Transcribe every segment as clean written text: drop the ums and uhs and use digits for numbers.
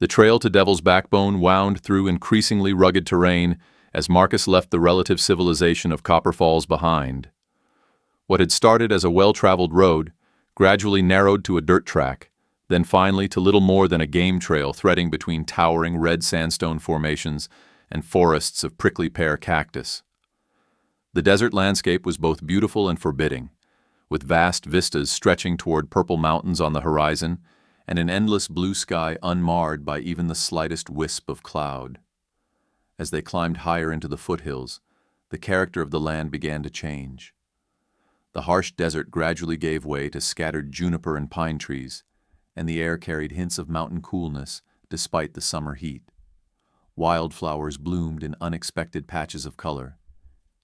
The trail to Devil's Backbone wound through increasingly rugged terrain as Marcus left the relative civilization of Copper Falls behind. What had started as a well-traveled road gradually narrowed to a dirt track, then finally to little more than a game trail threading between towering red sandstone formations and forests of prickly pear cactus. The desert landscape was both beautiful and forbidding, with vast vistas stretching toward purple mountains on the horizon and an endless blue sky unmarred by even the slightest wisp of cloud. As they climbed higher into the foothills, the character of the land began to change. The harsh desert gradually gave way to scattered juniper and pine trees, and the air carried hints of mountain coolness despite the summer heat. Wildflowers bloomed in unexpected patches of color: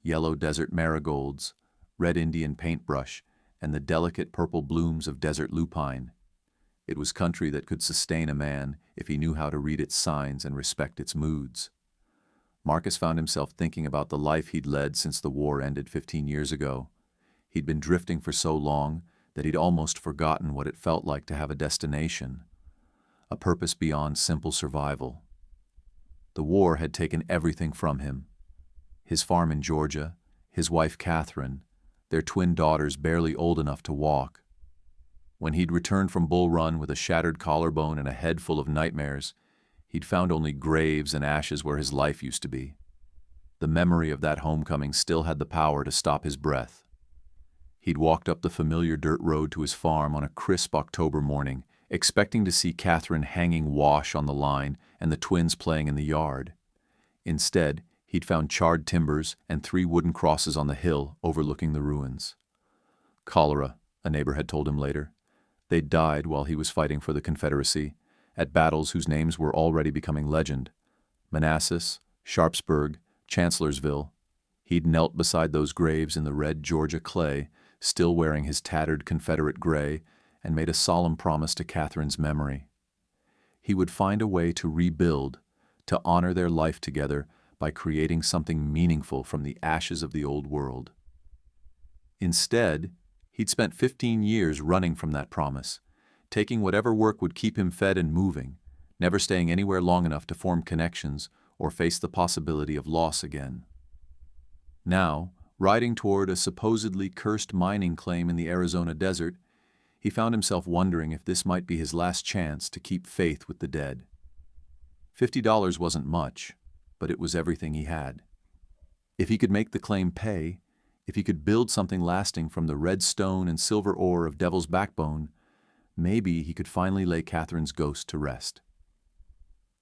yellow desert marigolds, red Indian paintbrush, and the delicate purple blooms of desert lupine. It was country that could sustain a man if he knew how to read its signs and respect its moods. Marcus found himself thinking about the life he'd led since the war ended 15 years ago. He'd been drifting for so long that he'd almost forgotten what it felt like to have a destination, a purpose beyond simple survival. The war had taken everything from him: his farm in Georgia, his wife Catherine, their twin daughters barely old enough to walk. When he'd returned from Bull Run with a shattered collarbone and a head full of nightmares, he'd found only graves and ashes where his life used to be. The memory of that homecoming still had the power to stop his breath. He'd walked up the familiar dirt road to his farm on a crisp October morning, expecting to see Catherine hanging wash on the line and the twins playing in the yard. Instead, he'd found charred timbers and 3 wooden crosses on the hill overlooking the ruins. Cholera, a neighbor had told him later. They'd died while he was fighting for the Confederacy, at battles whose names were already becoming legend: Manassas, Sharpsburg, Chancellorsville. He'd knelt beside those graves in the red Georgia clay, still wearing his tattered Confederate gray, and made a solemn promise to Catherine's memory. He would find a way to rebuild, to honor their life together by creating something meaningful from the ashes of the old world. Instead, he'd spent 15 years running from that promise, taking whatever work would keep him fed and moving, never staying anywhere long enough to form connections or face the possibility of loss again. Now, riding toward a supposedly cursed mining claim in the Arizona desert, he found himself wondering if this might be his last chance to keep faith with the dead. $50 wasn't much, but it was everything he had. If he could make the claim pay, if he could build something lasting from the red stone and silver ore of Devil's Backbone, maybe he could finally lay Catherine's ghost to rest.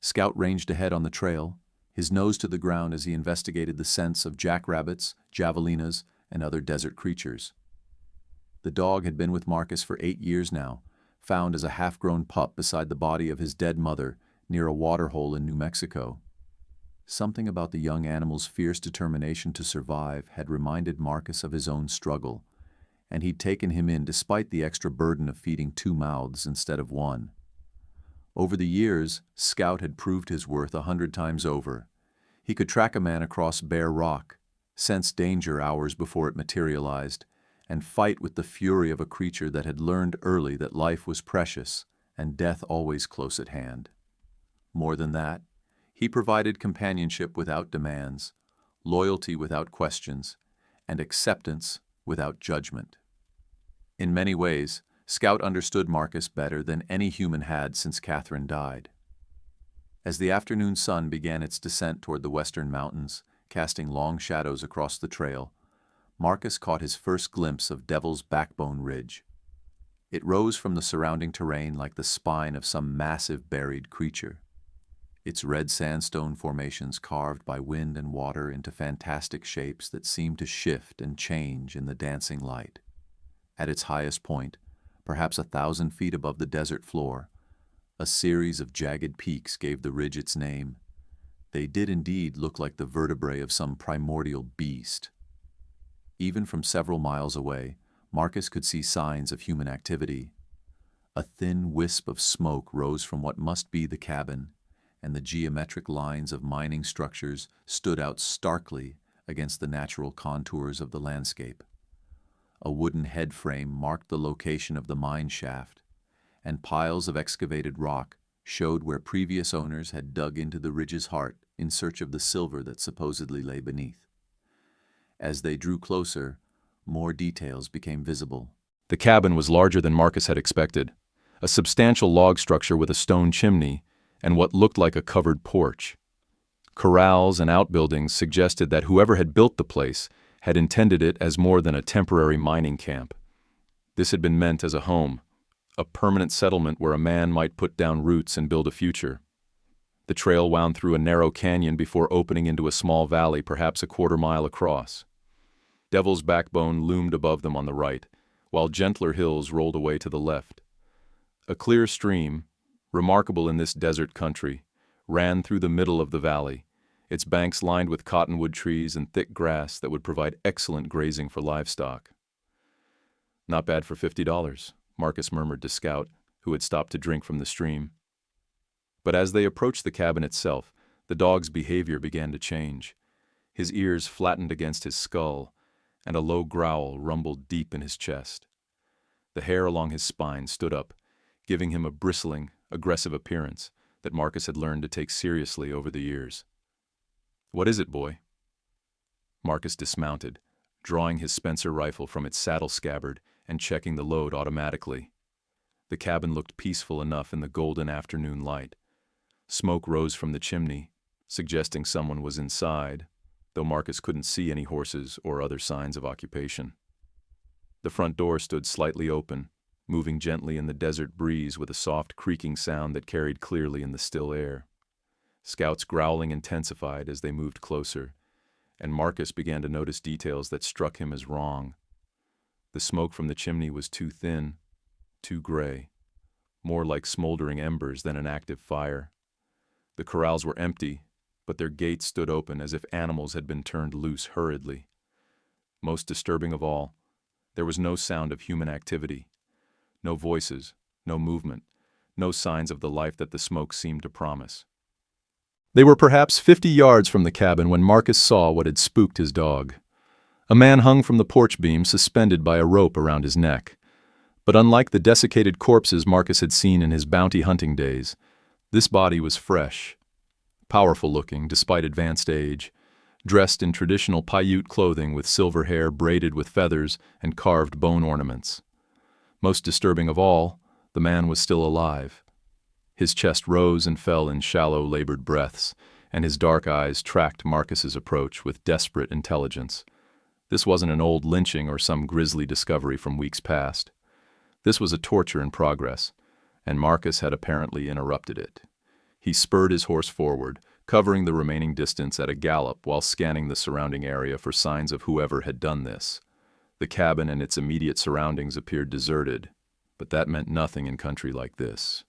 Scout ranged ahead on the trail, his nose to the ground as he investigated the scents of jackrabbits, javelinas, and other desert creatures. The dog had been with Marcus for 8 years now, found as a half-grown pup beside the body of his dead mother near a waterhole in New Mexico. Something about the young animal's fierce determination to survive had reminded Marcus of his own struggle, and he'd taken him in despite the extra burden of feeding 2 mouths instead of 1. Over the years, Scout had proved his worth 100 times over. He could track a man across bare rock, sense danger hours before it materialized, and fight with the fury of a creature that had learned early that life was precious and death always close at hand. More than that, he provided companionship without demands, loyalty without questions, and acceptance without judgment. In many ways, Scout understood Marcus better than any human had since Catherine died. As the afternoon sun began its descent toward the western mountains, casting long shadows across the trail, Marcus caught his first glimpse of Devil's Backbone Ridge. It rose from the surrounding terrain like the spine of some massive buried creature, its red sandstone formations carved by wind and water into fantastic shapes that seemed to shift and change in the dancing light. At its highest point, perhaps 1,000 feet above the desert floor, a series of jagged peaks gave the ridge its name. They did indeed look like the vertebrae of some primordial beast. Even from several miles away, Marcus could see signs of human activity. A thin wisp of smoke rose from what must be the cabin, and the geometric lines of mining structures stood out starkly against the natural contours of the landscape. A wooden head frame marked the location of the mine shaft, and piles of excavated rock showed where previous owners had dug into the ridge's heart in search of the silver that supposedly lay beneath. As they drew closer, more details became visible. The cabin was larger than Marcus had expected, a substantial log structure with a stone chimney and what looked like a covered porch. Corrals and outbuildings suggested that whoever had built the place had intended it as more than a temporary mining camp. This had been meant as a home, a permanent settlement where a man might put down roots and build a future. The trail wound through a narrow canyon before opening into a small valley perhaps a quarter-mile across. Devil's Backbone loomed above them on the right, while gentler hills rolled away to the left. A clear stream, remarkable in this desert country, ran through the middle of the valley, its banks lined with cottonwood trees and thick grass that would provide excellent grazing for livestock. "Not bad for $50, Marcus murmured to Scout, who had stopped to drink from the stream. But as they approached the cabin itself, the dog's behavior began to change. His ears flattened against his skull, and a low growl rumbled deep in his chest. The hair along his spine stood up, giving him a bristling, aggressive appearance that Marcus had learned to take seriously over the years. "What is it, boy?" Marcus dismounted, drawing his Spencer rifle from its saddle scabbard and checking the load automatically. The cabin looked peaceful enough in the golden afternoon light. Smoke rose from the chimney, suggesting someone was inside, though Marcus couldn't see any horses or other signs of occupation. The front door stood slightly open, moving gently in the desert breeze with a soft creaking sound that carried clearly in the still air. Scout's growling intensified as they moved closer, and Marcus began to notice details that struck him as wrong. The smoke from the chimney was too thin, too gray, more like smoldering embers than an active fire. The corrals were empty, but their gates stood open as if animals had been turned loose hurriedly. Most disturbing of all, there was no sound of human activity. No voices, no movement, no signs of the life that the smoke seemed to promise. They were perhaps 50 yards from the cabin when Marcus saw what had spooked his dog. A man hung from the porch beam suspended by a rope around his neck. But unlike the desiccated corpses Marcus had seen in his bounty hunting days, this body was fresh, powerful-looking despite advanced age, dressed in traditional Paiute clothing with silver hair braided with feathers and carved bone ornaments. Most disturbing of all, the man was still alive. His chest rose and fell in shallow, labored breaths, and his dark eyes tracked Marcus's approach with desperate intelligence. This wasn't an old lynching or some grisly discovery from weeks past. This was a torture in progress, and Marcus had apparently interrupted it. He spurred his horse forward, covering the remaining distance at a gallop while scanning the surrounding area for signs of whoever had done this. The cabin and its immediate surroundings appeared deserted, but that meant nothing in country like this.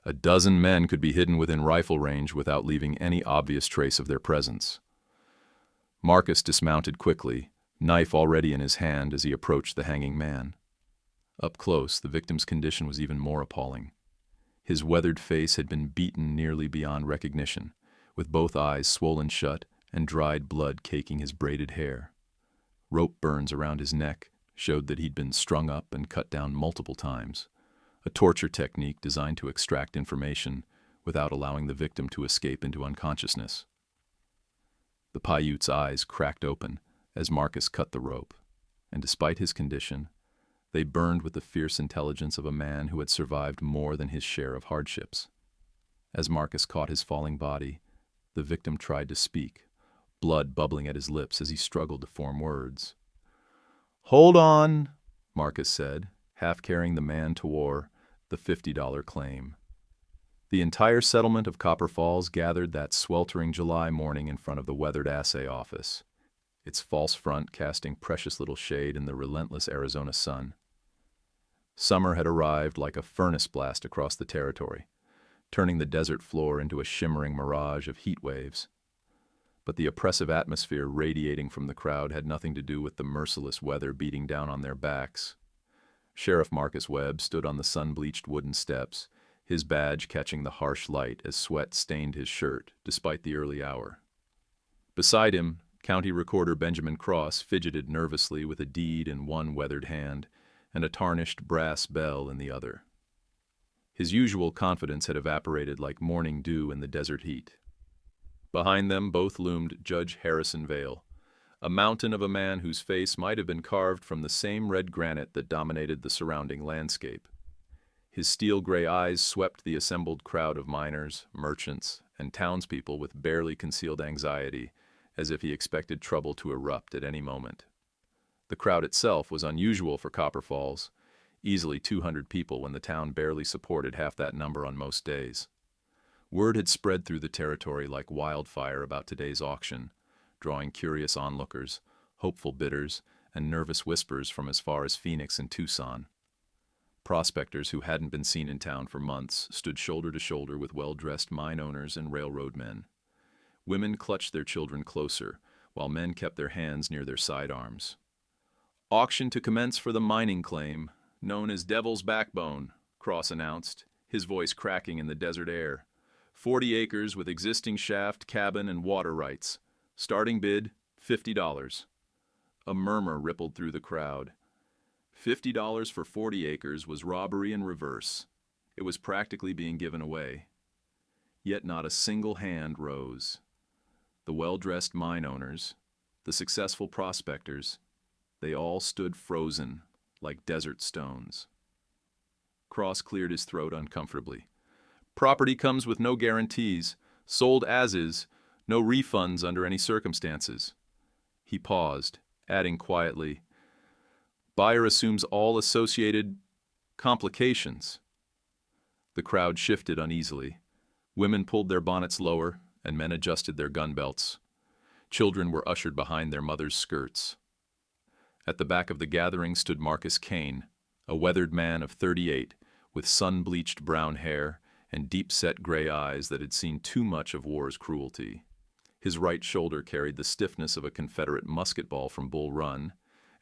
A dozen men could be hidden within rifle range without leaving any obvious trace of their presence. Marcus dismounted quickly, knife already in his hand as he approached the hanging man. Up close, the victim's condition was even more appalling. His weathered face had been beaten nearly beyond recognition, with both eyes swollen shut and dried blood caking his braided hair. Rope burns around his neck showed that he'd been strung up and cut down multiple times, a torture technique designed to extract information without allowing the victim to escape into unconsciousness. The Paiute's eyes cracked open as Marcus cut the rope, and despite his condition, they burned with the fierce intelligence of a man who had survived more than his share of hardships. As Marcus caught his falling body, the victim tried to speak, blood bubbling at his lips as he struggled to form words. "Hold on," Marcus said, half carrying the man toward the $50 claim. The entire settlement of Copper Falls gathered that sweltering July morning in front of the weathered assay office, its false front casting precious little shade in the relentless Arizona sun. Summer had arrived like a furnace blast across the territory, turning the desert floor into a shimmering mirage of heat waves. But the oppressive atmosphere radiating from the crowd had nothing to do with the merciless weather beating down on their backs. Sheriff Marcus Webb stood on the sun-bleached wooden steps, his badge catching the harsh light as sweat stained his shirt, despite the early hour. Beside him, County Recorder Benjamin Cross fidgeted nervously with a deed in one weathered hand and a tarnished brass bell in the other. His usual confidence had evaporated like morning dew in the desert heat. Behind them both loomed Judge Harrison Vale, a mountain of a man whose face might have been carved from the same red granite that dominated the surrounding landscape. His steel-gray eyes swept the assembled crowd of miners, merchants, and townspeople with barely concealed anxiety, as if he expected trouble to erupt at any moment. The crowd itself was unusual for Copper Falls, easily 200 people when the town barely supported half that number on most days. Word had spread through the territory like wildfire about today's auction, drawing curious onlookers, hopeful bidders, and nervous whispers from as far as Phoenix and Tucson. Prospectors who hadn't been seen in town for months stood shoulder to shoulder with well-dressed mine owners and railroad men. Women clutched their children closer, while men kept their hands near their sidearms. "Auction to commence for the mining claim, known as Devil's Backbone," Cross announced, his voice cracking in the desert air. 40 acres with existing shaft, cabin, and water rights. Starting bid, $50. A murmur rippled through the crowd. $50 for 40 acres was robbery in reverse. It was practically being given away. Yet not a single hand rose. The well-dressed mine owners, the successful prospectors, they all stood frozen like desert stones. Cross cleared his throat uncomfortably. "Property comes with no guarantees. Sold as is. No refunds under any circumstances." He paused, adding quietly, "Buyer assumes all associated complications." The crowd shifted uneasily. Women pulled their bonnets lower, and men adjusted their gun belts. Children were ushered behind their mothers' skirts. At the back of the gathering stood Marcus Kane, a weathered man of 38, with sun-bleached brown hair and deep-set gray eyes that had seen too much of war's cruelty. His right shoulder carried the stiffness of a Confederate musket ball from Bull Run,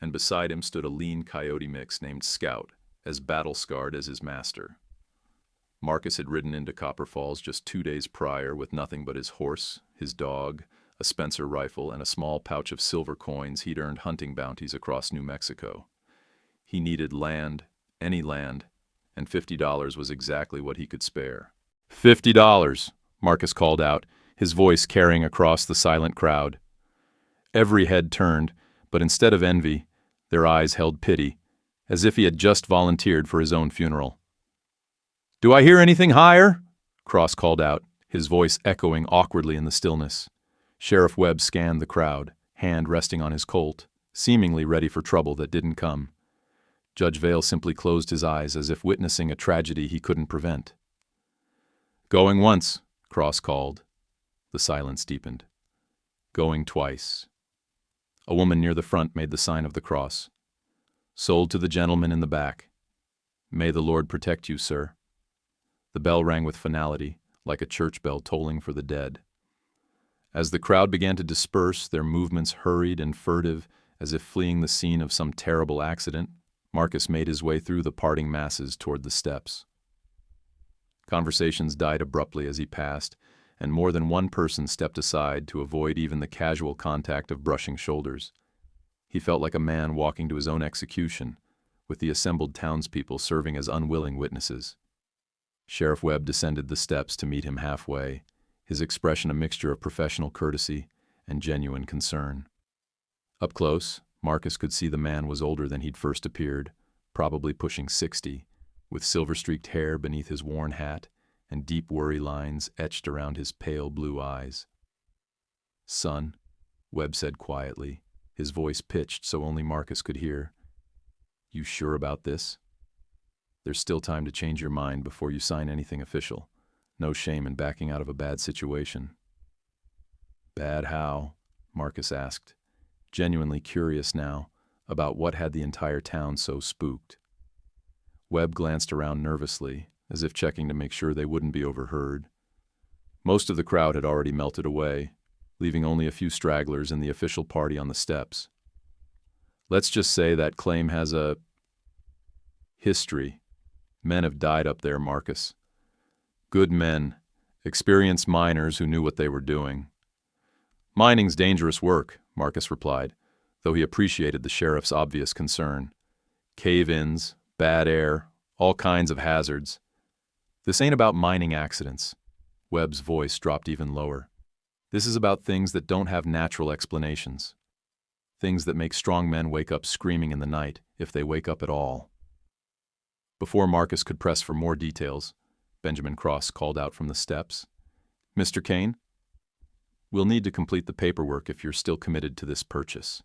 and beside him stood a lean coyote mix named Scout, as battle-scarred as his master. Marcus had ridden into Copper Falls just 2 days prior with nothing but his horse, his dog, a Spencer rifle, and a small pouch of silver coins he'd earned hunting bounties across New Mexico. He needed land, any land, and $50 was exactly what he could spare. "$50, Marcus called out, his voice carrying across the silent crowd. Every head turned, but instead of envy, their eyes held pity, as if he had just volunteered for his own funeral. "Do I hear anything higher?" Cross called out, his voice echoing awkwardly in the stillness. Sheriff Webb scanned the crowd, hand resting on his Colt, seemingly ready for trouble that didn't come. Judge Vale simply closed his eyes as if witnessing a tragedy he couldn't prevent. "Going once," Cross called. The silence deepened. "Going twice." A woman near the front made the sign of the cross. "Sold to the gentleman in the back. May the Lord protect you, sir." The bell rang with finality, like a church bell tolling for the dead. As the crowd began to disperse, their movements hurried and furtive, as if fleeing the scene of some terrible accident, Marcus made his way through the parting masses toward the steps. Conversations died abruptly as he passed, and more than one person stepped aside to avoid even the casual contact of brushing shoulders. He felt like a man walking to his own execution, with the assembled townspeople serving as unwilling witnesses. Sheriff Webb descended the steps to meet him halfway, his expression a mixture of professional courtesy and genuine concern. Up close, Marcus could see the man was older than he'd first appeared, probably pushing 60, with silver-streaked hair beneath his worn hat and deep worry lines etched around his pale blue eyes. "Son," Webb said quietly, his voice pitched so only Marcus could hear, "you sure about this? There's still time to change your mind before you sign anything official. No shame in backing out of a bad situation." "Bad how?" Marcus asked, genuinely curious now about what had the entire town so spooked. Webb glanced around nervously, as if checking to make sure they wouldn't be overheard. Most of the crowd had already melted away, leaving only a few stragglers and the official party on the steps. "Let's just say that claim has a history. Men have died up there, Marcus. Good men, experienced miners who knew what they were doing." "Mining's dangerous work," Marcus replied, though he appreciated the sheriff's obvious concern. "Cave-ins, bad air, all kinds of hazards. This ain't about mining accidents. Webb's voice dropped even lower. This is about things that don't have natural explanations. Things that make strong men wake up screaming in the night, if they wake up at all. Before Marcus could press for more details, Benjamin Cross called out from the steps. "Mr. Kane? We'll need to complete the paperwork if you're still committed to this purchase."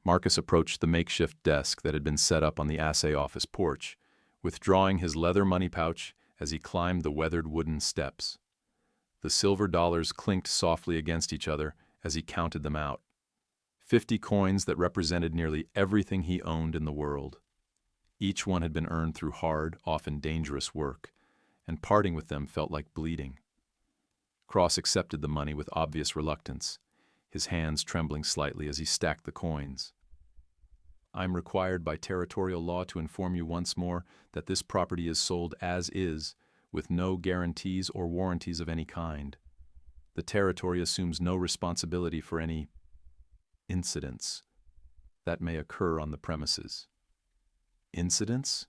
Marcus approached the makeshift desk that had been set up on the assay office porch, withdrawing his leather money pouch as he climbed the weathered wooden steps. The silver dollars clinked softly against each other as he counted them out. 50 coins that represented nearly everything he owned in the world. Each one had been earned through hard, often dangerous work, and parting with them felt like bleeding. Cross accepted the money with obvious reluctance, his hands trembling slightly as he stacked the coins. "I'm required by territorial law to inform you once more that this property is sold as is, with no guarantees or warranties of any kind. The territory assumes no responsibility for any incidents that may occur on the premises." Incidents?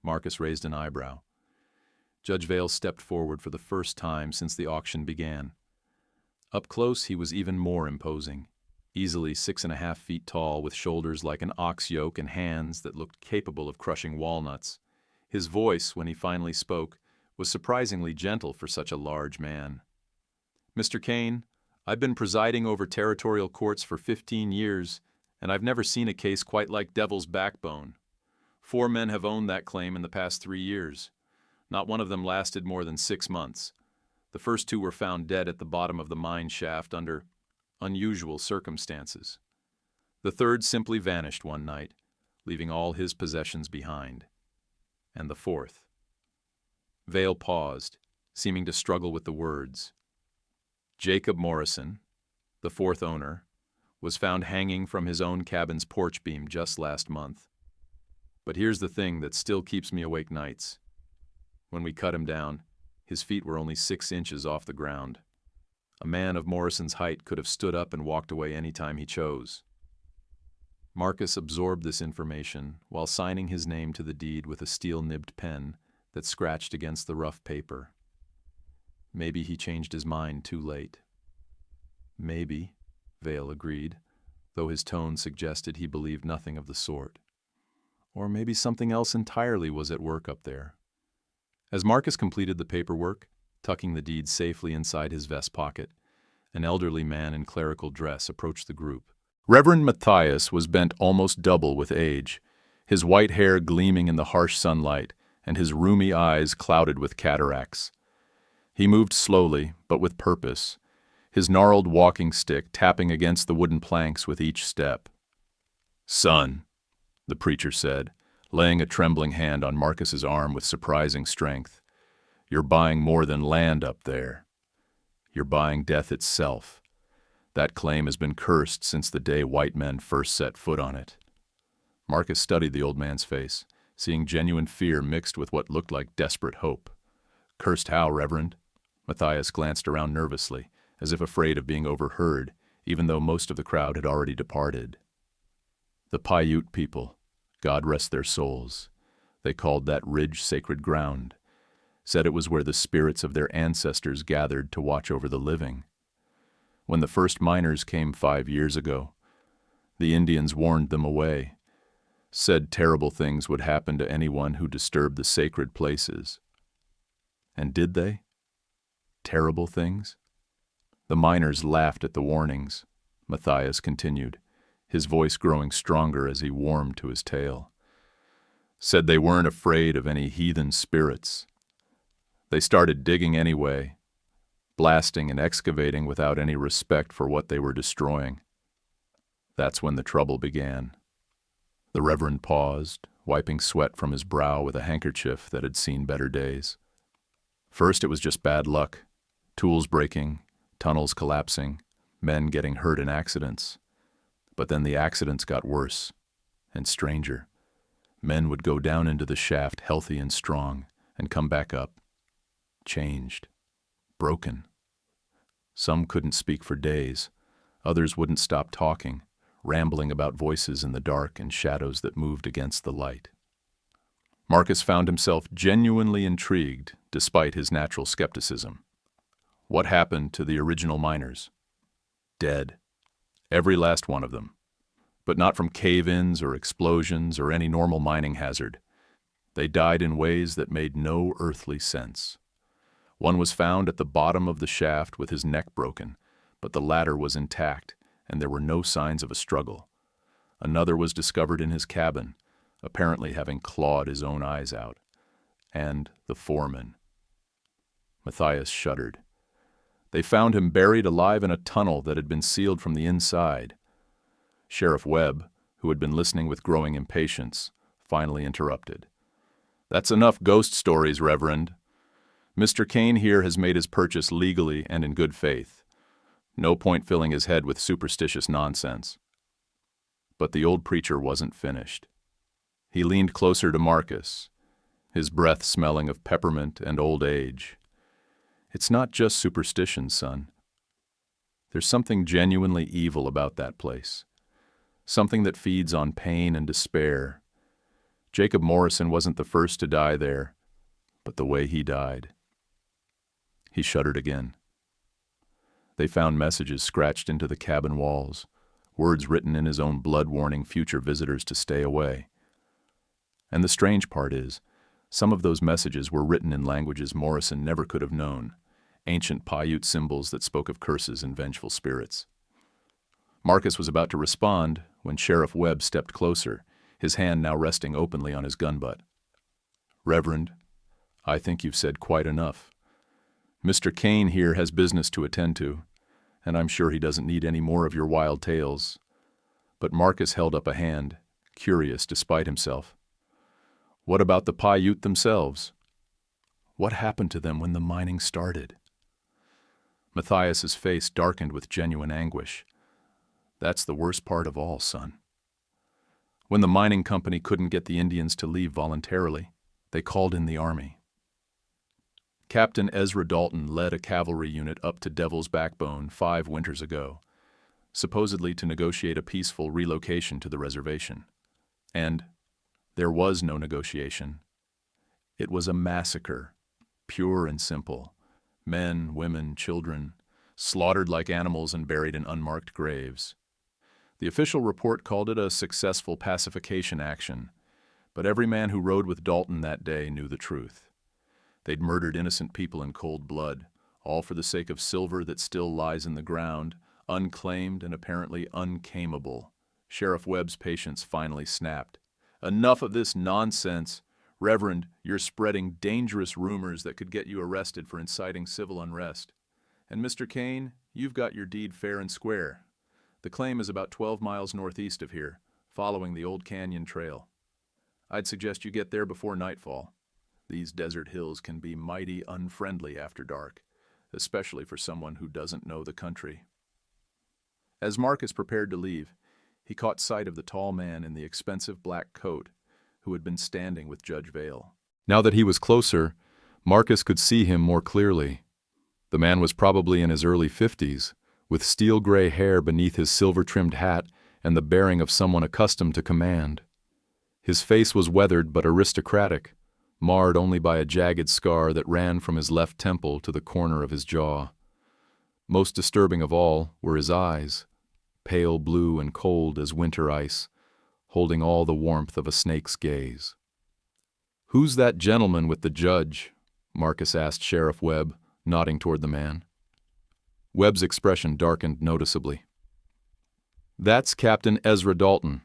Marcus raised an eyebrow. Judge Vale stepped forward for the first time since the auction began. Up close, he was even more imposing, easily 6.5 feet tall, with shoulders like an ox yoke and hands that looked capable of crushing walnuts. His voice, when he finally spoke, was surprisingly gentle for such a large man. "Mr. Kane, I've been presiding over territorial courts for 15 years, and I've never seen a case quite like Devil's Backbone. 4 men have owned that claim in the past 3 years. Not one of them lasted more than 6 months. The first 2 were found dead at the bottom of the mine shaft under unusual circumstances. The third simply vanished one night, leaving all his possessions behind. And the fourth." Vale paused, seeming to struggle with the words. "Jacob Morrison, the 4th owner, was found hanging from his own cabin's porch beam just last month. But here's the thing that still keeps me awake nights. When we cut him down, his feet were only 6 inches off the ground. A man of Morrison's height could have stood up and walked away any time he chose." Marcus absorbed this information while signing his name to the deed with a steel-nibbed pen that scratched against the rough paper. Maybe he changed his mind too late. "Maybe," Vale agreed, though his tone suggested he believed nothing of the sort. Or maybe something else entirely was at work up there. As Marcus completed the paperwork, tucking the deed safely inside his vest pocket, an elderly man in clerical dress approached the group. Reverend Matthias was bent almost double with age, his white hair gleaming in the harsh sunlight and his rheumy eyes clouded with cataracts. He moved slowly, but with purpose, his gnarled walking stick tapping against the wooden planks with each step. "Son," the preacher said, laying a trembling hand on Marcus's arm with surprising strength, "you're buying more than land up there. You're buying death itself. That claim has been cursed since the day white men first set foot on it." Marcus studied the old man's face, seeing genuine fear mixed with what looked like desperate hope. "Cursed how, Reverend?" Matthias glanced around nervously, as if afraid of being overheard, even though most of the crowd had already departed. "The Paiute people, God rest their souls, they called that ridge sacred ground, said it was where the spirits of their ancestors gathered to watch over the living. When the first miners came 5 years ago, the Indians warned them away, said terrible things would happen to anyone who disturbed the sacred places. And did they? Terrible things?" The miners laughed at the warnings, Matthias continued, his voice growing stronger as he warmed to his tale. "Said they weren't afraid of any heathen spirits. They started digging anyway, blasting and excavating without any respect for what they were destroying. That's when the trouble began." The Reverend paused, wiping sweat from his brow with a handkerchief that had seen better days. "First it was just bad luck, tools breaking, tunnels collapsing, men getting hurt in accidents. But then the accidents got worse and stranger. Men would go down into the shaft healthy and strong and come back up, changed, broken. Some couldn't speak for days. Others wouldn't stop talking, rambling about voices in the dark and shadows that moved against the light." Marcus found himself genuinely intrigued despite his natural skepticism. What happened to the original miners? Dead. Every last one of them. But not from cave-ins or explosions or any normal mining hazard. They died in ways that made no earthly sense. One was found at the bottom of the shaft with his neck broken, but the ladder was intact and there were no signs of a struggle. Another was discovered in his cabin, apparently having clawed his own eyes out. And the foreman. Matthias shuddered. They found him buried alive in a tunnel that had been sealed from the inside. Sheriff Webb, who had been listening with growing impatience, finally interrupted. "That's enough ghost stories, Reverend. Mr. Kane here has made his purchase legally and in good faith. No point filling his head with superstitious nonsense." But the old preacher wasn't finished. He leaned closer to Marcus, his breath smelling of peppermint and old age. "It's not just superstition, son. There's something genuinely evil about that place. Something that feeds on pain and despair. Jacob Morrison wasn't the first to die there, but the way he died." He shuddered again. They found messages scratched into the cabin walls, words written in his own blood warning future visitors to stay away. And the strange part is, some of those messages were written in languages Morrison never could have known, ancient Paiute symbols that spoke of curses and vengeful spirits. Marcus was about to respond when Sheriff Webb stepped closer, his hand now resting openly on his gun butt. "Reverend, I think you've said quite enough. Mr. Kane here has business to attend to, and I'm sure he doesn't need any more of your wild tales." But Marcus held up a hand, curious despite himself. "What about the Paiute themselves? What happened to them when the mining started?" Matthias's face darkened with genuine anguish. "That's the worst part of all, son. When the mining company couldn't get the Indians to leave voluntarily, they called in the army. Captain Ezra Dalton led a cavalry unit up to Devil's Backbone 5 winters ago, supposedly to negotiate a peaceful relocation to the reservation. And there was no negotiation. It was a massacre, pure and simple. Men, women, children, slaughtered like animals and buried in unmarked graves. The official report called it a successful pacification action, but every man who rode with Dalton that day knew the truth. They'd murdered innocent people in cold blood, all for the sake of silver that still lies in the ground, unclaimed and apparently unclaimable. Sheriff Webb's patience finally snapped. "Enough of this nonsense. Reverend, you're spreading dangerous rumors that could get you arrested for inciting civil unrest. And Mr. Kane, you've got your deed fair and square. The claim is about 12 miles northeast of here, following the Old Canyon Trail. I'd suggest you get there before nightfall. These desert hills can be mighty unfriendly after dark, especially for someone who doesn't know the country." As Marcus prepared to leave, he caught sight of the tall man in the expensive black coat who had been standing with Judge Vale. Now that he was closer, Marcus could see him more clearly. The man was probably in his early 50s, with steel-gray hair beneath his silver-trimmed hat and the bearing of someone accustomed to command. His face was weathered but aristocratic, marred only by a jagged scar that ran from his left temple to the corner of his jaw. Most disturbing of all were his eyes, pale blue and cold as winter ice, holding all the warmth of a snake's gaze. "Who's that gentleman with the judge?" Marcus asked Sheriff Webb, nodding toward the man. Webb's expression darkened noticeably. "That's Captain Ezra Dalton.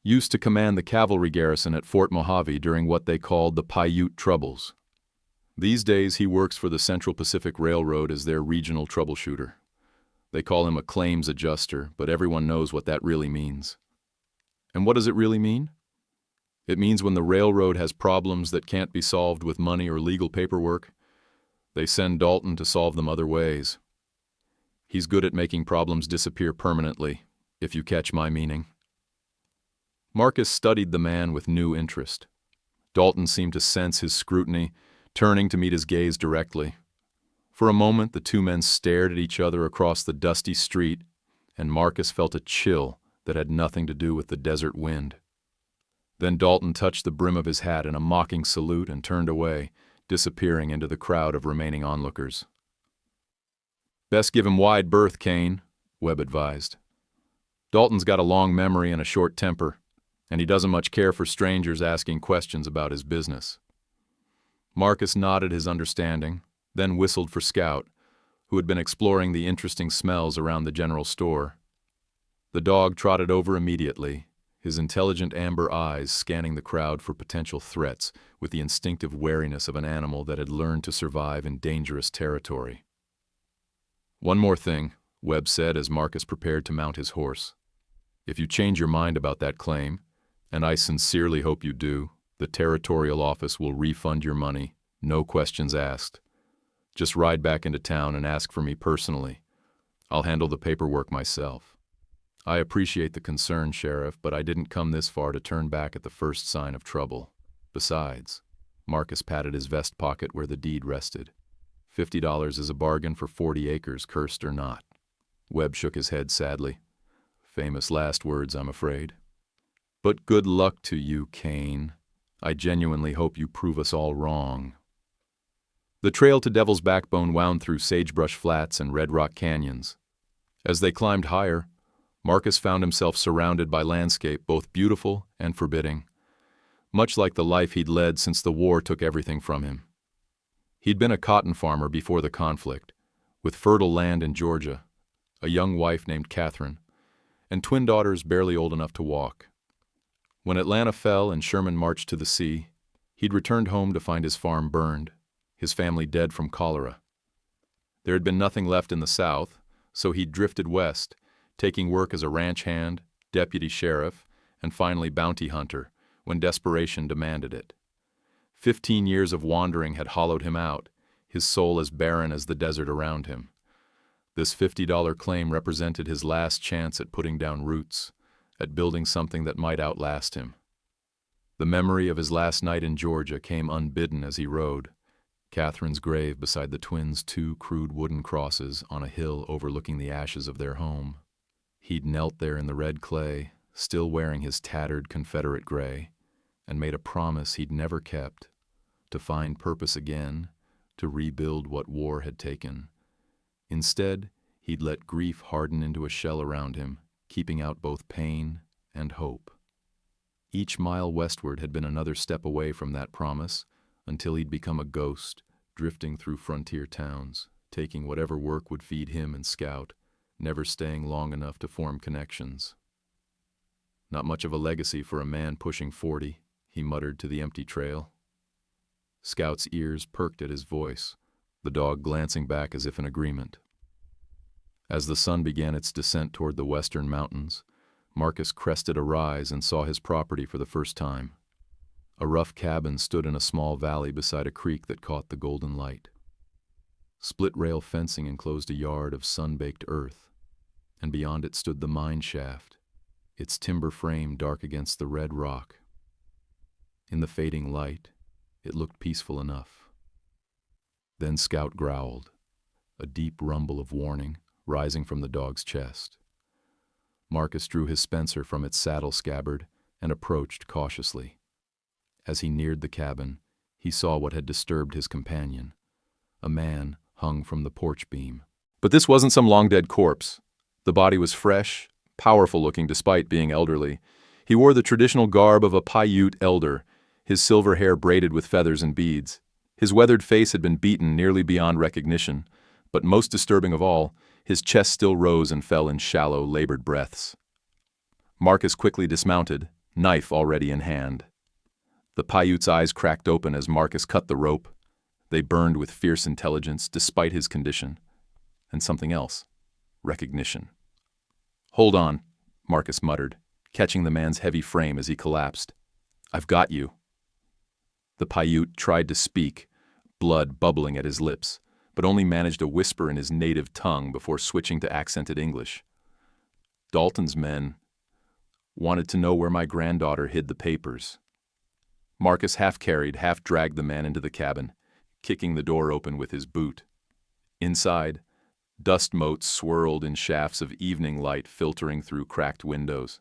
Used to command the cavalry garrison at Fort Mojave during what they called the Paiute Troubles. These days he works for the Central Pacific Railroad as their regional troubleshooter. They call him a claims adjuster, but everyone knows what that really means." "And what does it really mean?" "It means when the railroad has problems that can't be solved with money or legal paperwork, they send Dalton to solve them other ways. He's good at making problems disappear permanently, if you catch my meaning." Marcus studied the man with new interest. Dalton seemed to sense his scrutiny, turning to meet his gaze directly. For a moment, the two men stared at each other across the dusty street, and Marcus felt a chill that had nothing to do with the desert wind. Then Dalton touched the brim of his hat in a mocking salute and turned away, disappearing into the crowd of remaining onlookers. "Best give him wide berth, Kane," Webb advised. "Dalton's got a long memory and a short temper, and he doesn't much care for strangers asking questions about his business." Marcus nodded his understanding, then whistled for Scout, who had been exploring the interesting smells around the general store. The dog trotted over immediately, his intelligent amber eyes scanning the crowd for potential threats with the instinctive wariness of an animal that had learned to survive in dangerous territory. "One more thing," Webb said as Marcus prepared to mount his horse. "If you change your mind about that claim, and I sincerely hope you do, the territorial office will refund your money, no questions asked. Just ride back into town and ask for me personally. I'll handle the paperwork myself. I appreciate the concern, Sheriff, but I didn't come this far to turn back at the first sign of trouble. Besides," Marcus patted his vest pocket where the deed rested, "$50 is a bargain for 40 acres, cursed or not." Webb shook his head sadly. "Famous last words, I'm afraid. But good luck to you, Kane. I genuinely hope you prove us all wrong." The trail to Devil's Backbone wound through sagebrush flats and red rock canyons. As they climbed higher, Marcus found himself surrounded by landscape both beautiful and forbidding, much like the life he'd led since the war took everything from him. He'd been a cotton farmer before the conflict, with fertile land in Georgia, a young wife named Catherine, and twin daughters barely old enough to walk. When Atlanta fell and Sherman marched to the sea, he'd returned home to find his farm burned, his family dead from cholera. There had been nothing left in the South, so he'd drifted west, taking work as a ranch hand, deputy sheriff, and finally bounty hunter, when desperation demanded it. 15 years of wandering had hollowed him out, his soul as barren as the desert around him. This $50 claim represented his last chance at putting down roots, at building something that might outlast him. The memory of his last night in Georgia came unbidden as he rode, Catherine's grave beside the twins' 2 crude wooden crosses on a hill overlooking the ashes of their home. He'd knelt there in the red clay, still wearing his tattered Confederate gray, and made a promise he'd never kept, to find purpose again, to rebuild what war had taken. Instead, he'd let grief harden into a shell around him, keeping out both pain and hope. Each mile westward had been another step away from that promise, until he'd become a ghost, drifting through frontier towns, taking whatever work would feed him and Scout, never staying long enough to form connections. "Not much of a legacy for a man pushing 40, he muttered to the empty trail. Scout's ears perked at his voice, the dog glancing back as if in agreement. As the sun began its descent toward the western mountains, Marcus crested a rise and saw his property for the first time. A rough cabin stood in a small valley beside a creek that caught the golden light. Split-rail fencing enclosed a yard of sun-baked earth, and beyond it stood the mine shaft, its timber frame dark against the red rock. In the fading light, it looked peaceful enough. Then Scout growled, a deep rumble of warning rising from the dog's chest. Marcus drew his Spencer from its saddle scabbard and approached cautiously. As he neared the cabin, he saw what had disturbed his companion. A man hung from the porch beam. But this wasn't some long-dead corpse. The body was fresh, powerful-looking despite being elderly. He wore the traditional garb of a Paiute elder, his silver hair braided with feathers and beads. His weathered face had been beaten nearly beyond recognition, but most disturbing of all, his chest still rose and fell in shallow, labored breaths. Marcus quickly dismounted, knife already in hand. The Paiute's eyes cracked open as Marcus cut the rope. They burned with fierce intelligence despite his condition. And something else. Recognition. "Hold on," Marcus muttered, catching the man's heavy frame as he collapsed. "I've got you." The Paiute tried to speak, blood bubbling at his lips, but only managed a whisper in his native tongue before switching to accented English. "Dalton's men wanted to know where my granddaughter hid the papers." Marcus half-carried, half-dragged the man into the cabin, kicking the door open with his boot. Inside, dust motes swirled in shafts of evening light filtering through cracked windows.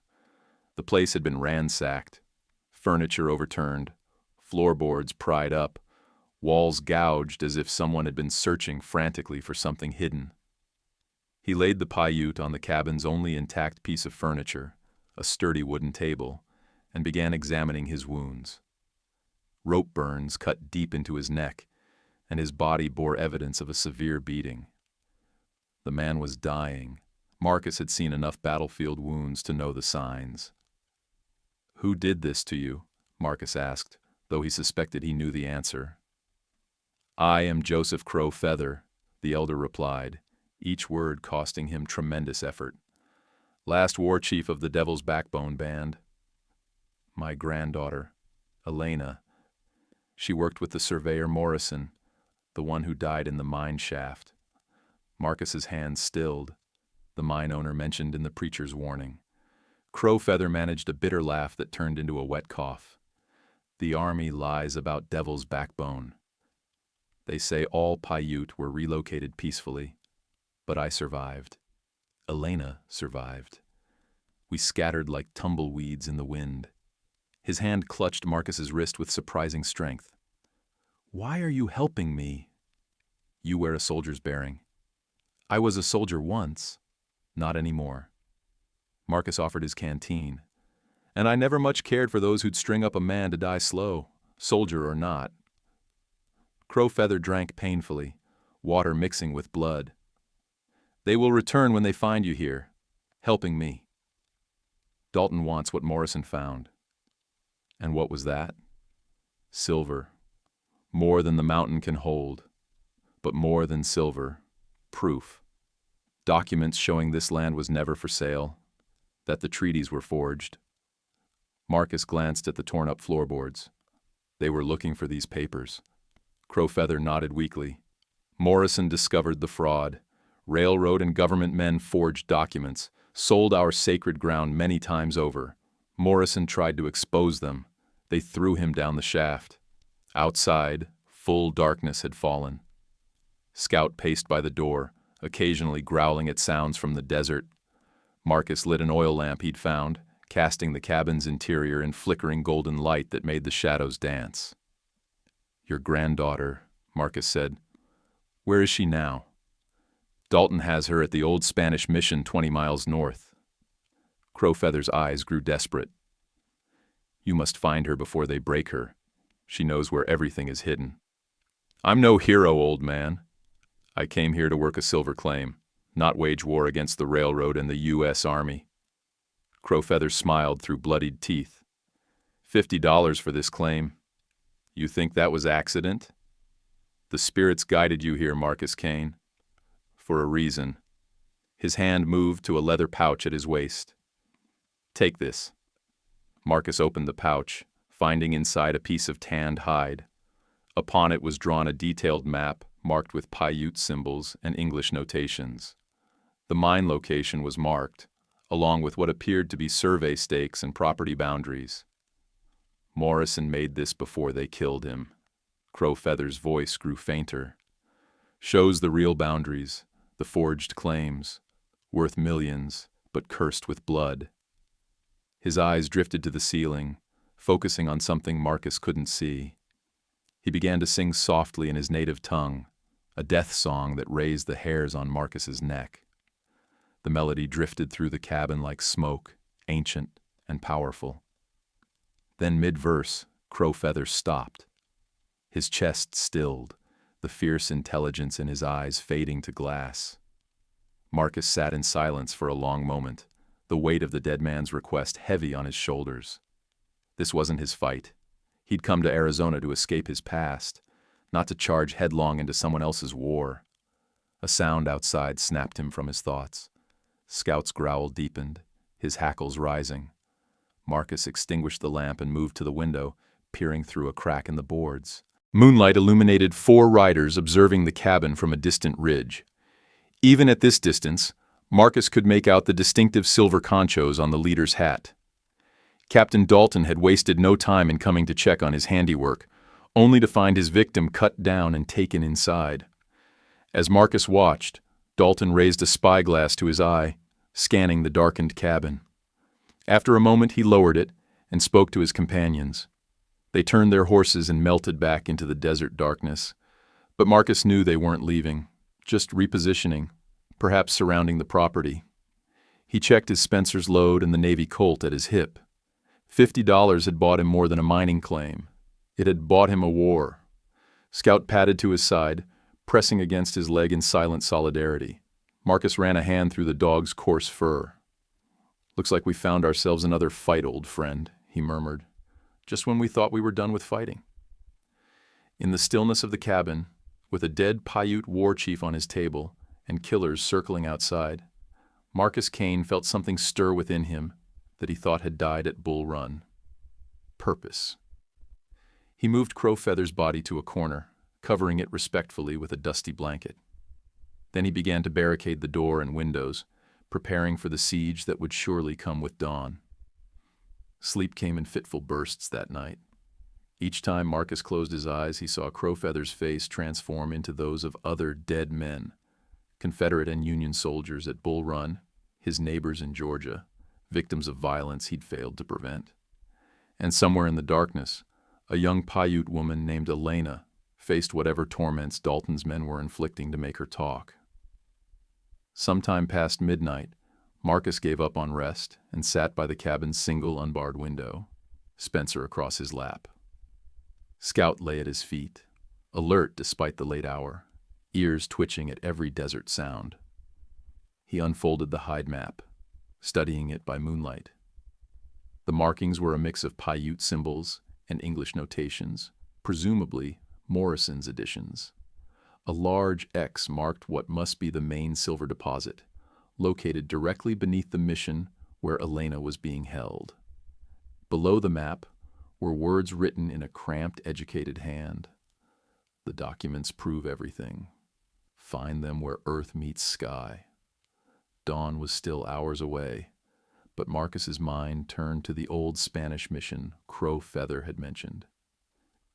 The place had been ransacked. Furniture overturned, floorboards pried up, walls gouged as if someone had been searching frantically for something hidden. He laid the Paiute on the cabin's only intact piece of furniture, a sturdy wooden table, and began examining his wounds. Rope burns cut deep into his neck, and his body bore evidence of a severe beating. The man was dying. Marcus had seen enough battlefield wounds to know the signs. "Who did this to you?" Marcus asked, though he suspected he knew the answer. "I am Joseph Crow Feather," the elder replied, each word costing him tremendous effort. "Last war chief of the Devil's Backbone Band. My granddaughter, Elena. She worked with the surveyor Morrison, the one who died in the mine shaft." Marcus's hands stilled, the mine owner mentioned in the preacher's warning. Crow Feather managed a bitter laugh that turned into a wet cough. "The army lies about Devil's Backbone. They say all Paiute were relocated peacefully, but I survived. Elena survived. We scattered like tumbleweeds in the wind." His hand clutched Marcus's wrist with surprising strength. "Why are you helping me?" "You wear a soldier's bearing." "I was a soldier once, not anymore." Marcus offered his canteen. "And I never much cared for those who'd string up a man to die slow, soldier or not." Crow Feather drank painfully, water mixing with blood. "They will return when they find you here, helping me. Dalton wants what Morrison found." "And what was that?" "Silver. More than the mountain can hold. But more than silver, proof. Documents showing this land was never for sale, that the treaties were forged." Marcus glanced at the torn-up floorboards. They were looking for these papers. Crow Feather nodded weakly. "Morrison discovered the fraud. Railroad and government men forged documents, sold our sacred ground many times over. Morrison tried to expose them. They threw him down the shaft. Outside, full darkness had fallen. Scout paced by the door, occasionally growling at sounds from the desert. Marcus lit an oil lamp he'd found, casting the cabin's interior in flickering golden light that made the shadows dance. "Your granddaughter," Marcus said. "Where is she now?" "Dalton has her at the old Spanish mission 20 miles north." Crow Feather's eyes grew desperate. "You must find her before they break her. She knows where everything is hidden." "I'm no hero, old man. I came here to work a silver claim, not wage war against the railroad and the U.S. Army." Crow Feather smiled through bloodied teeth. $50 for this claim. You think that was accident? The spirits guided you here, Marcus Kane. For a reason." His hand moved to a leather pouch at his waist. "Take this." Marcus opened the pouch, finding inside a piece of tanned hide. Upon it was drawn a detailed map marked with Paiute symbols and English notations. The mine location was marked, along with what appeared to be survey stakes and property boundaries. "Morrison made this before they killed him." Crow Feather's voice grew fainter. "Shows the real boundaries, the forged claims, worth millions, but cursed with blood." His eyes drifted to the ceiling, focusing on something Marcus couldn't see. He began to sing softly in his native tongue, a death song that raised the hairs on Marcus's neck. The melody drifted through the cabin like smoke, ancient and powerful. Then mid-verse, Crow Feather stopped. His chest stilled, the fierce intelligence in his eyes fading to glass. Marcus sat in silence for a long moment, the weight of the dead man's request heavy on his shoulders. This wasn't his fight. He'd come to Arizona to escape his past, not to charge headlong into someone else's war. A sound outside snapped him from his thoughts. Scout's growl deepened, his hackles rising. Marcus extinguished the lamp and moved to the window, peering through a crack in the boards. Moonlight illuminated 4 riders observing the cabin from a distant ridge. Even at this distance, Marcus could make out the distinctive silver conchos on the leader's hat. Captain Dalton had wasted no time in coming to check on his handiwork, only to find his victim cut down and taken inside. As Marcus watched, Dalton raised a spyglass to his eye, scanning the darkened cabin. After a moment he lowered it and spoke to his companions. They turned their horses and melted back into the desert darkness. But Marcus knew they weren't leaving, just repositioning, perhaps surrounding the property. He checked his Spencer's load and the Navy Colt at his hip. $50 had bought him more than a mining claim. It had bought him a war. Scout padded to his side, pressing against his leg in silent solidarity. Marcus ran a hand through the dog's coarse fur. "Looks like we found ourselves another fight, old friend," he murmured, "just when we thought we were done with fighting." In the stillness of the cabin, with a dead Paiute war chief on his table and killers circling outside, Marcus Kane felt something stir within him that he thought had died at Bull Run. Purpose. He moved Crowfeather's body to a corner, covering it respectfully with a dusty blanket. Then he began to barricade the door and windows, preparing for the siege that would surely come with dawn. Sleep came in fitful bursts that night. Each time Marcus closed his eyes, he saw Crowfeather's face transform into those of other dead men, Confederate and Union soldiers at Bull Run, his neighbors in Georgia, victims of violence he'd failed to prevent. And somewhere in the darkness, a young Paiute woman named Elena faced whatever torments Dalton's men were inflicting to make her talk. Sometime past midnight, Marcus gave up on rest and sat by the cabin's single unbarred window, Spencer across his lap. Scout lay at his feet, alert despite the late hour, ears twitching at every desert sound. He unfolded the hide map, studying it by moonlight. The markings were a mix of Paiute symbols and English notations, presumably Morrison's editions. A large X marked what must be the main silver deposit, located directly beneath the mission where Elena was being held. Below the map were words written in a cramped, educated hand. The documents prove everything. Find them where earth meets sky. Dawn was still hours away, but Marcus's mind turned to the old Spanish mission Crowfeather had mentioned.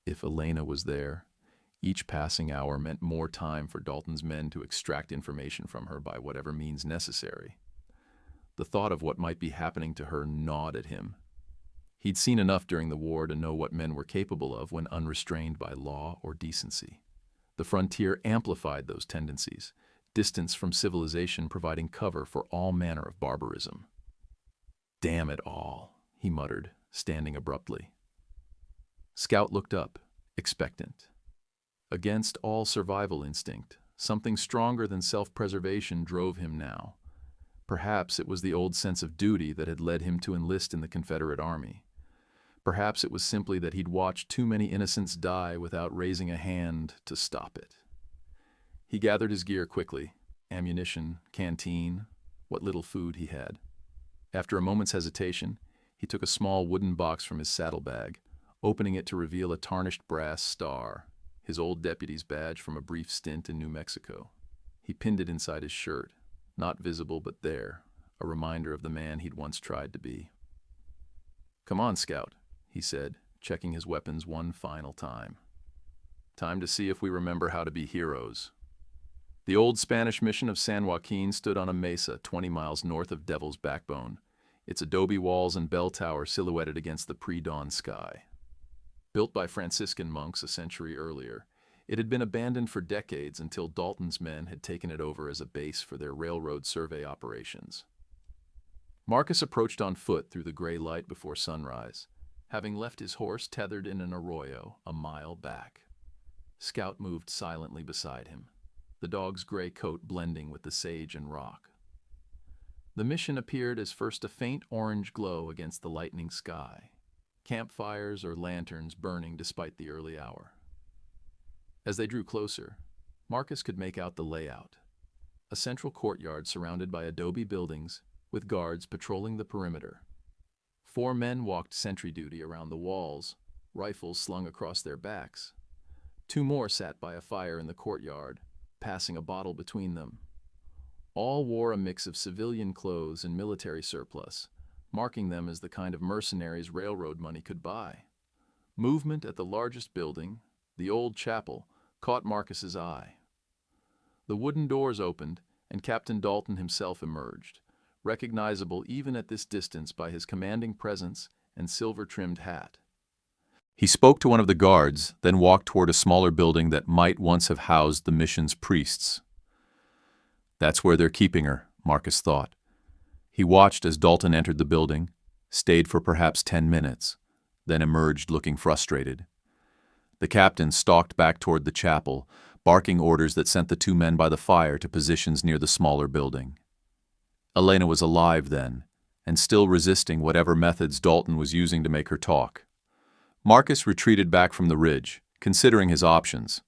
If Elena was there, each passing hour meant more time for Dalton's men to extract information from her by whatever means necessary. The thought of what might be happening to her gnawed at him. He'd seen enough during the war to know what men were capable of when unrestrained by law or decency. The frontier amplified those tendencies, distance from civilization providing cover for all manner of barbarism. "Damn it all," he muttered, standing abruptly. Scout looked up, expectant. Against all survival instinct, something stronger than self-preservation drove him now. Perhaps it was the old sense of duty that had led him to enlist in the Confederate Army. Perhaps it was simply that he'd watched too many innocents die without raising a hand to stop it. He gathered his gear quickly, ammunition, canteen, what little food he had. After a moment's hesitation, he took a small wooden box from his saddlebag, opening it to reveal a tarnished brass star, his old deputy's badge from a brief stint in New Mexico. He pinned it inside his shirt, not visible but there, a reminder of the man he'd once tried to be. "Come on, Scout," he said, checking his weapons one final time. "Time to see if we remember how to be heroes." The old Spanish mission of San Joaquin stood on a mesa 20 miles north of Devil's Backbone, its adobe walls and bell tower silhouetted against the pre-dawn sky. Built by Franciscan monks a century earlier, it had been abandoned for decades until Dalton's men had taken it over as a base for their railroad survey operations. Marcus approached on foot through the gray light before sunrise, having left his horse tethered in an arroyo a mile back. Scout moved silently beside him, the dog's gray coat blending with the sage and rock. The mission appeared as first a faint orange glow against the lightening sky, campfires or lanterns burning despite the early hour. As they drew closer, Marcus could make out the layout. A central courtyard surrounded by adobe buildings, with guards patrolling the perimeter. 4 men walked sentry duty around the walls, rifles slung across their backs. 2 more sat by a fire in the courtyard, passing a bottle between them. All wore a mix of civilian clothes and military surplus, marking them as the kind of mercenaries railroad money could buy. Movement at the largest building, the old chapel, caught Marcus's eye. The wooden doors opened, and Captain Dalton himself emerged, recognizable even at this distance by his commanding presence and silver-trimmed hat. He spoke to one of the guards, then walked toward a smaller building that might once have housed the mission's priests. That's where they're keeping her, Marcus thought. He watched as Dalton entered the building, stayed for perhaps 10 minutes, then emerged looking frustrated. The captain stalked back toward the chapel, barking orders that sent the two men by the fire to positions near the smaller building. Elena was alive then, and still resisting whatever methods Dalton was using to make her talk. Marcus retreated back from the ridge, considering his options.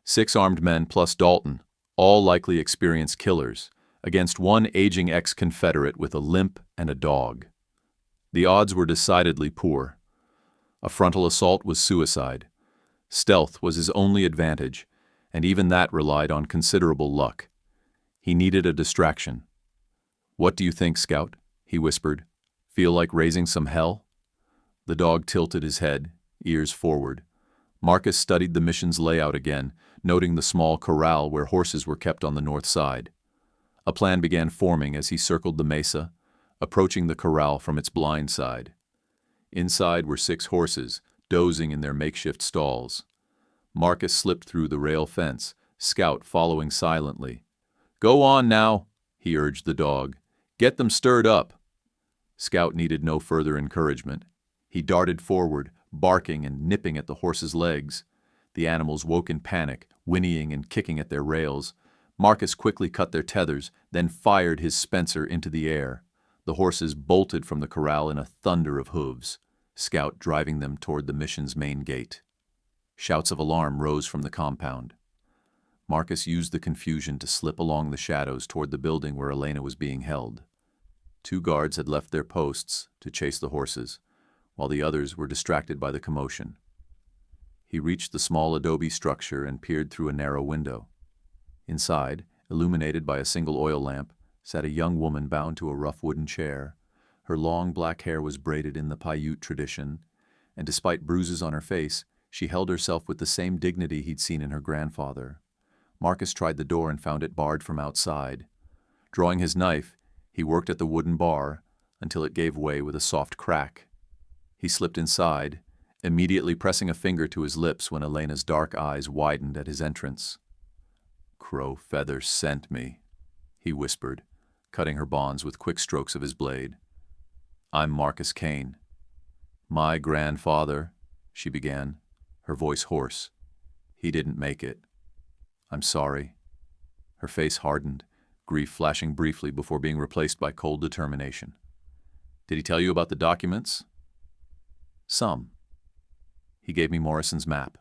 6 armed men plus Dalton, all likely experienced killers, against one aging ex-Confederate with a limp and a dog. The odds were decidedly poor. A frontal assault was suicide. Stealth was his only advantage, and even that relied on considerable luck. He needed a distraction. "What do you think, Scout?" he whispered. "Feel like raising some hell?" The dog tilted his head, ears forward. Marcus studied the mission's layout again, noting the small corral where horses were kept on the north side. A plan began forming as he circled the mesa, approaching the corral from its blind side. Inside were 6 horses, dozing in their makeshift stalls. Marcus slipped through the rail fence, Scout following silently. "Go on now," he urged the dog. "Get them stirred up." Scout needed no further encouragement. He darted forward, barking and nipping at the horses' legs. The animals woke in panic, whinnying and kicking at their rails. Marcus quickly cut their tethers, then fired his Spencer into the air. The horses bolted from the corral in a thunder of hooves, Scout driving them toward the mission's main gate. Shouts of alarm rose from the compound. Marcus used the confusion to slip along the shadows toward the building where Elena was being held. 2 guards had left their posts to chase the horses, while the others were distracted by the commotion. He reached the small adobe structure and peered through a narrow window. Inside, illuminated by a single oil lamp, sat a young woman bound to a rough wooden chair. Her long black hair was braided in the Paiute tradition, and despite bruises on her face, she held herself with the same dignity he'd seen in her grandfather. Marcus tried the door and found it barred from outside. Drawing his knife, he worked at the wooden bar until it gave way with a soft crack. He slipped inside, immediately pressing a finger to his lips when Elena's dark eyes widened at his entrance. "Crow Feather sent me," he whispered, cutting her bonds with quick strokes of his blade. "I'm Marcus Kane." "My grandfather," she began, her voice hoarse. "He didn't make it. I'm sorry." Her face hardened, grief flashing briefly before being replaced by cold determination. "Did he tell you about the documents?" "Some." He gave me Morrison's map.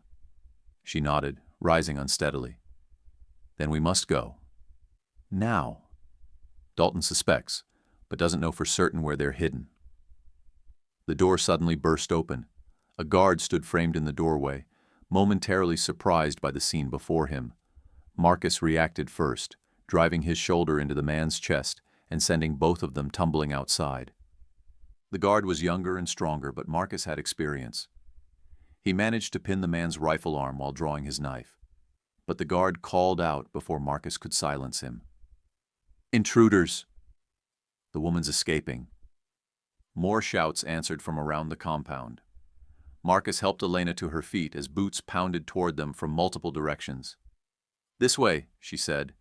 She nodded, rising unsteadily. "Then we must go. Now. Dalton suspects, but doesn't know for certain where they're hidden." The door suddenly burst open. A guard stood framed in the doorway, momentarily surprised by the scene before him. Marcus reacted first, driving his shoulder into the man's chest and sending both of them tumbling outside. The guard was younger and stronger, but Marcus had experience. He managed to pin the man's rifle arm while drawing his knife, but the guard called out before Marcus could silence him. "Intruders!" "The woman's escaping." More shouts answered from around the compound. Marcus helped Elena to her feet as boots pounded toward them from multiple directions. "This way," she said,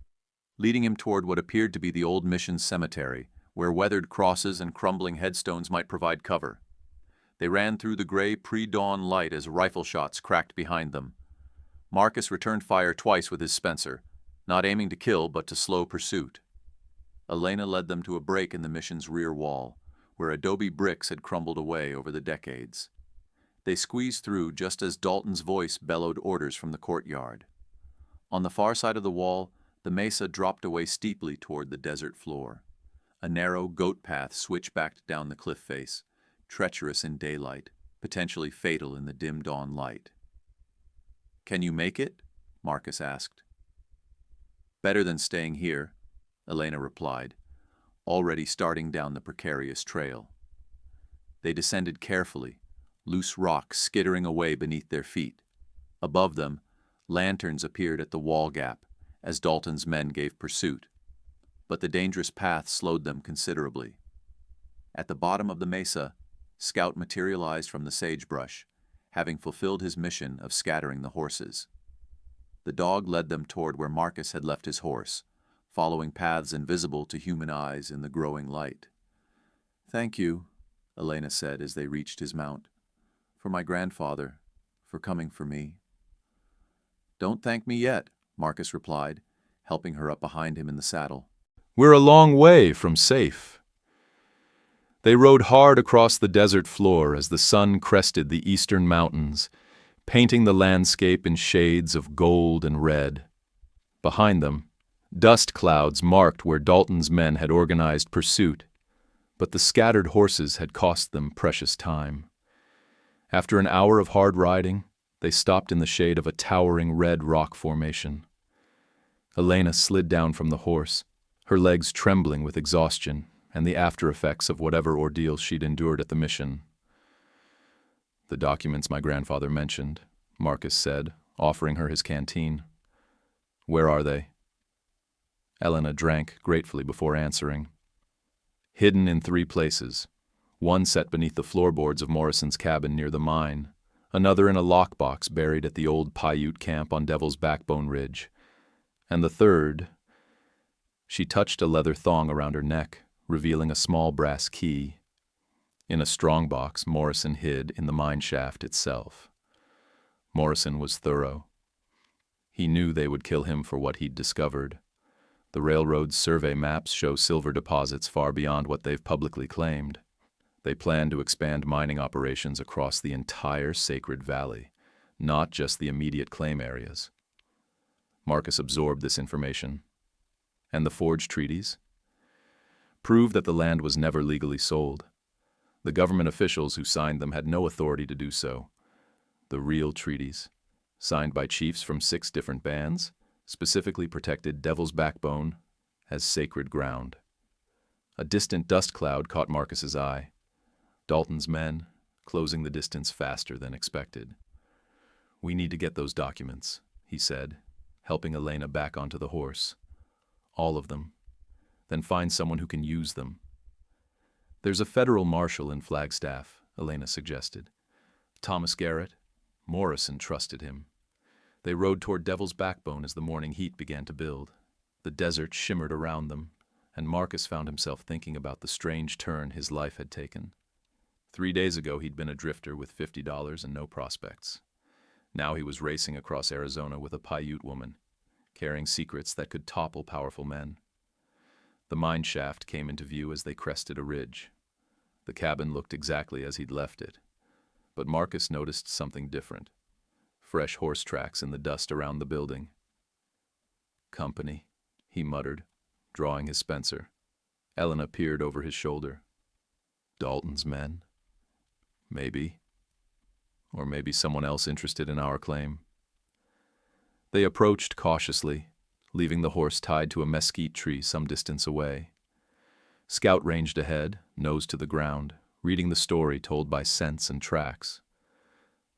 leading him toward what appeared to be the old mission cemetery, where weathered crosses and crumbling headstones might provide cover. They ran through the gray pre-dawn light as rifle shots cracked behind them. Marcus returned fire twice with his Spencer, not aiming to kill but to slow pursuit. Elena led them to a break in the mission's rear wall, where adobe bricks had crumbled away over the decades. They squeezed through just as Dalton's voice bellowed orders from the courtyard. On the far side of the wall, the mesa dropped away steeply toward the desert floor. A narrow goat path switchbacked down the cliff face, treacherous in daylight, potentially fatal in the dim dawn light. "Can you make it?" Marcus asked. "Better than staying here," Elena replied, already starting down the precarious trail. They descended carefully, loose rocks skittering away beneath their feet. Above them, lanterns appeared at the wall gap as Dalton's men gave pursuit, but the dangerous path slowed them considerably. At the bottom of the mesa, Scout materialized from the sagebrush, having fulfilled his mission of scattering the horses. The dog led them toward where Marcus had left his horse, following paths invisible to human eyes in the growing light. "Thank you," Elena said as they reached his mount, "for my grandfather, for coming for me." "Don't thank me yet," Marcus replied, helping her up behind him in the saddle. "We're a long way from safe." They rode hard across the desert floor as the sun crested the eastern mountains, painting the landscape in shades of gold and red. Behind them, dust clouds marked where Dalton's men had organized pursuit, but the scattered horses had cost them precious time. After an hour of hard riding, they stopped in the shade of a towering red rock formation. Elena slid down from the horse, her legs trembling with exhaustion and the after-effects of whatever ordeal she'd endured at the mission. "The documents my grandfather mentioned," Marcus said, offering her his canteen. "Where are they?" Elena drank gratefully before answering. "Hidden in 3 places. One set beneath the floorboards of Morrison's cabin near the mine, another in a lockbox buried at the old Paiute camp on Devil's Backbone Ridge, and the third—" She touched a leather thong around her neck, revealing a small brass key. In a strongbox Morrison hid in the mine shaft itself. Morrison was thorough. He knew they would kill him for what he'd discovered. The railroad's survey maps show silver deposits far beyond what they've publicly claimed. They plan to expand mining operations across the entire Sacred Valley, not just the immediate claim areas. Marcus absorbed this information. And the forged treaties? Proved that the land was never legally sold. The government officials who signed them had no authority to do so. The real treaties, signed by chiefs from 6 different bands, specifically protected Devil's Backbone as sacred ground. A distant dust cloud caught Marcus's eye. Dalton's men, closing the distance faster than expected. "We need to get those documents," he said, helping Elena back onto the horse. "All of them. Then find someone who can use them." "There's a federal marshal in Flagstaff," Elena suggested. "Thomas Garrett." Morrison trusted him. They rode toward Devil's Backbone as the morning heat began to build. The desert shimmered around them, and Marcus found himself thinking about the strange turn his life had taken. 3 days ago he'd been a drifter with $50 and no prospects. Now he was racing across Arizona with a Paiute woman, carrying secrets that could topple powerful men. The mine shaft came into view as they crested a ridge. The cabin looked exactly as he'd left it, but Marcus noticed something different. Fresh horse tracks in the dust around the building. "Company," he muttered, drawing his Spencer. Elena peered over his shoulder. "Dalton's men? Maybe. Or maybe someone else interested in our claim." They approached cautiously, leaving the horse tied to a mesquite tree some distance away. Scout ranged ahead, nose to the ground, reading the story told by scents and tracks.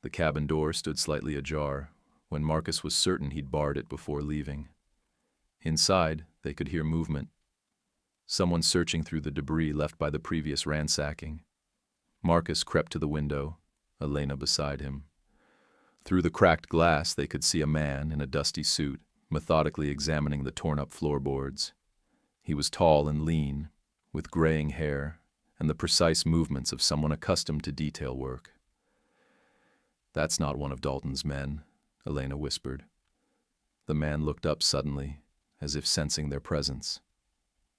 The cabin door stood slightly ajar, when Marcus was certain he'd barred it before leaving. Inside, they could hear movement. Someone searching through the debris left by the previous ransacking. Marcus crept to the window, Elena beside him. Through the cracked glass, they could see a man in a dusty suit, methodically examining the torn-up floorboards. He was tall and lean, with graying hair and the precise movements of someone accustomed to detail work. "That's not one of Dalton's men," Elena whispered. The man looked up suddenly, as if sensing their presence.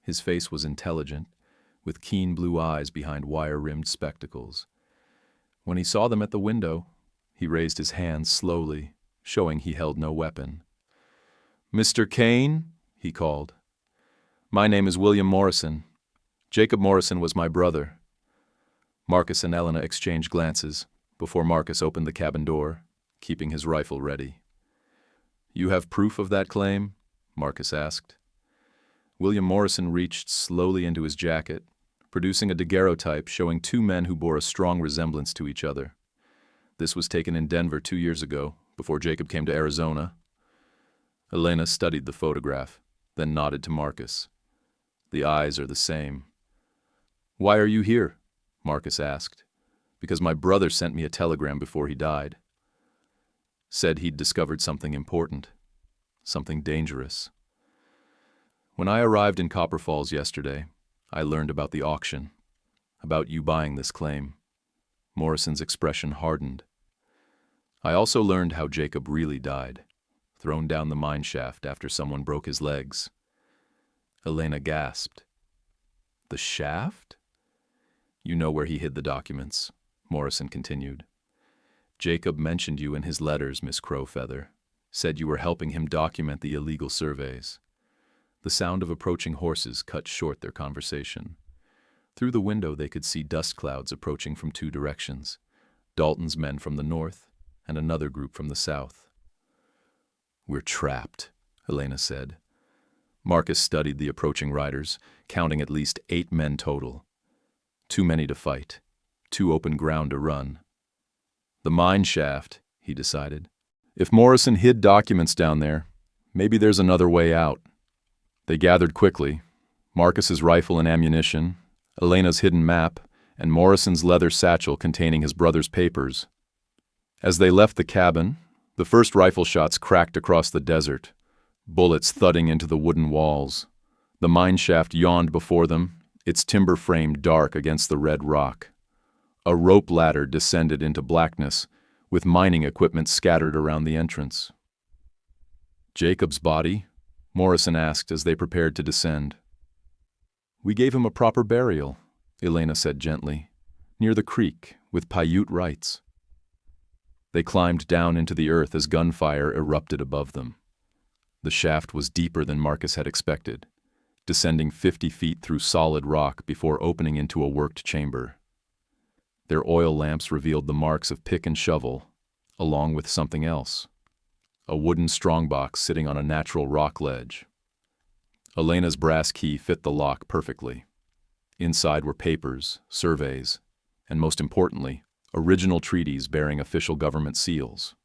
His face was intelligent, with keen blue eyes behind wire-rimmed spectacles. When he saw them at the window, he raised his hand slowly, showing he held no weapon. "Mr. Kane?" he called. "My name is William Morrison. Jacob Morrison was my brother." Marcus and Elena exchanged glances before Marcus opened the cabin door, keeping his rifle ready. "You have proof of that claim?" Marcus asked. William Morrison reached slowly into his jacket, producing a daguerreotype showing 2 men who bore a strong resemblance to each other. This was taken in Denver 2 years ago, before Jacob came to Arizona. Elena studied the photograph, then nodded to Marcus. "The eyes are the same." "Why are you here?" Marcus asked. because my brother sent me a telegram before he died. Said he'd discovered something important, something dangerous. When I arrived in Copper Falls yesterday, I learned about the auction, about you buying this claim. Morrison's expression hardened. I also learned how Jacob really died, thrown down the mine shaft after someone broke his legs. Elena gasped. The shaft? You know where he hid the documents, Morrison continued. Jacob mentioned you in his letters, Miss Crowfeather. Said you were helping him document the illegal surveys. The sound of approaching horses cut short their conversation. Through the window they could see dust clouds approaching from two directions, Dalton's men from the north and another group from the south. We're trapped, Elena said. Marcus studied the approaching riders, counting at least 8 men total. Too many to fight, too open ground to run. The mine shaft, he decided. If Morrison hid documents down there, maybe there's another way out. They gathered quickly, Marcus's rifle and ammunition, Elena's hidden map, and Morrison's leather satchel containing his brother's papers. As they left the cabin, the first rifle shots cracked across the desert, bullets thudding into the wooden walls. The mine shaft yawned before them, its timber frame dark against the red rock. A rope ladder descended into blackness, with mining equipment scattered around the entrance. Jacob's body? Morrison asked as they prepared to descend. We gave him a proper burial, Elena said gently, near the creek, with Paiute rites. They climbed down into the earth as gunfire erupted above them. The shaft was deeper than Marcus had expected, descending 50 feet through solid rock before opening into a worked chamber. Their oil lamps revealed the marks of pick and shovel, along with something else. A wooden strongbox sitting on a natural rock ledge. Elena's brass key fit the lock perfectly. Inside were papers, surveys, and most importantly, original treaties bearing official government seals.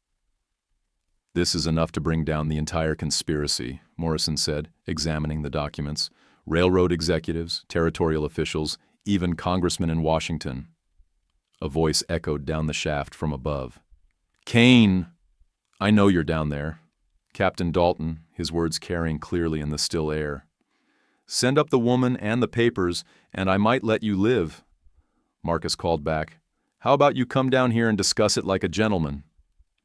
This is enough to bring down the entire conspiracy, Morrison said, examining the documents. Railroad executives, territorial officials, even congressmen in Washington. A voice echoed down the shaft from above. Kane! I know you're down there. Captain Dalton, his words carrying clearly in the still air. Send up the woman and the papers, and I might let you live. Marcus called back. How about you come down here and discuss it like a gentleman?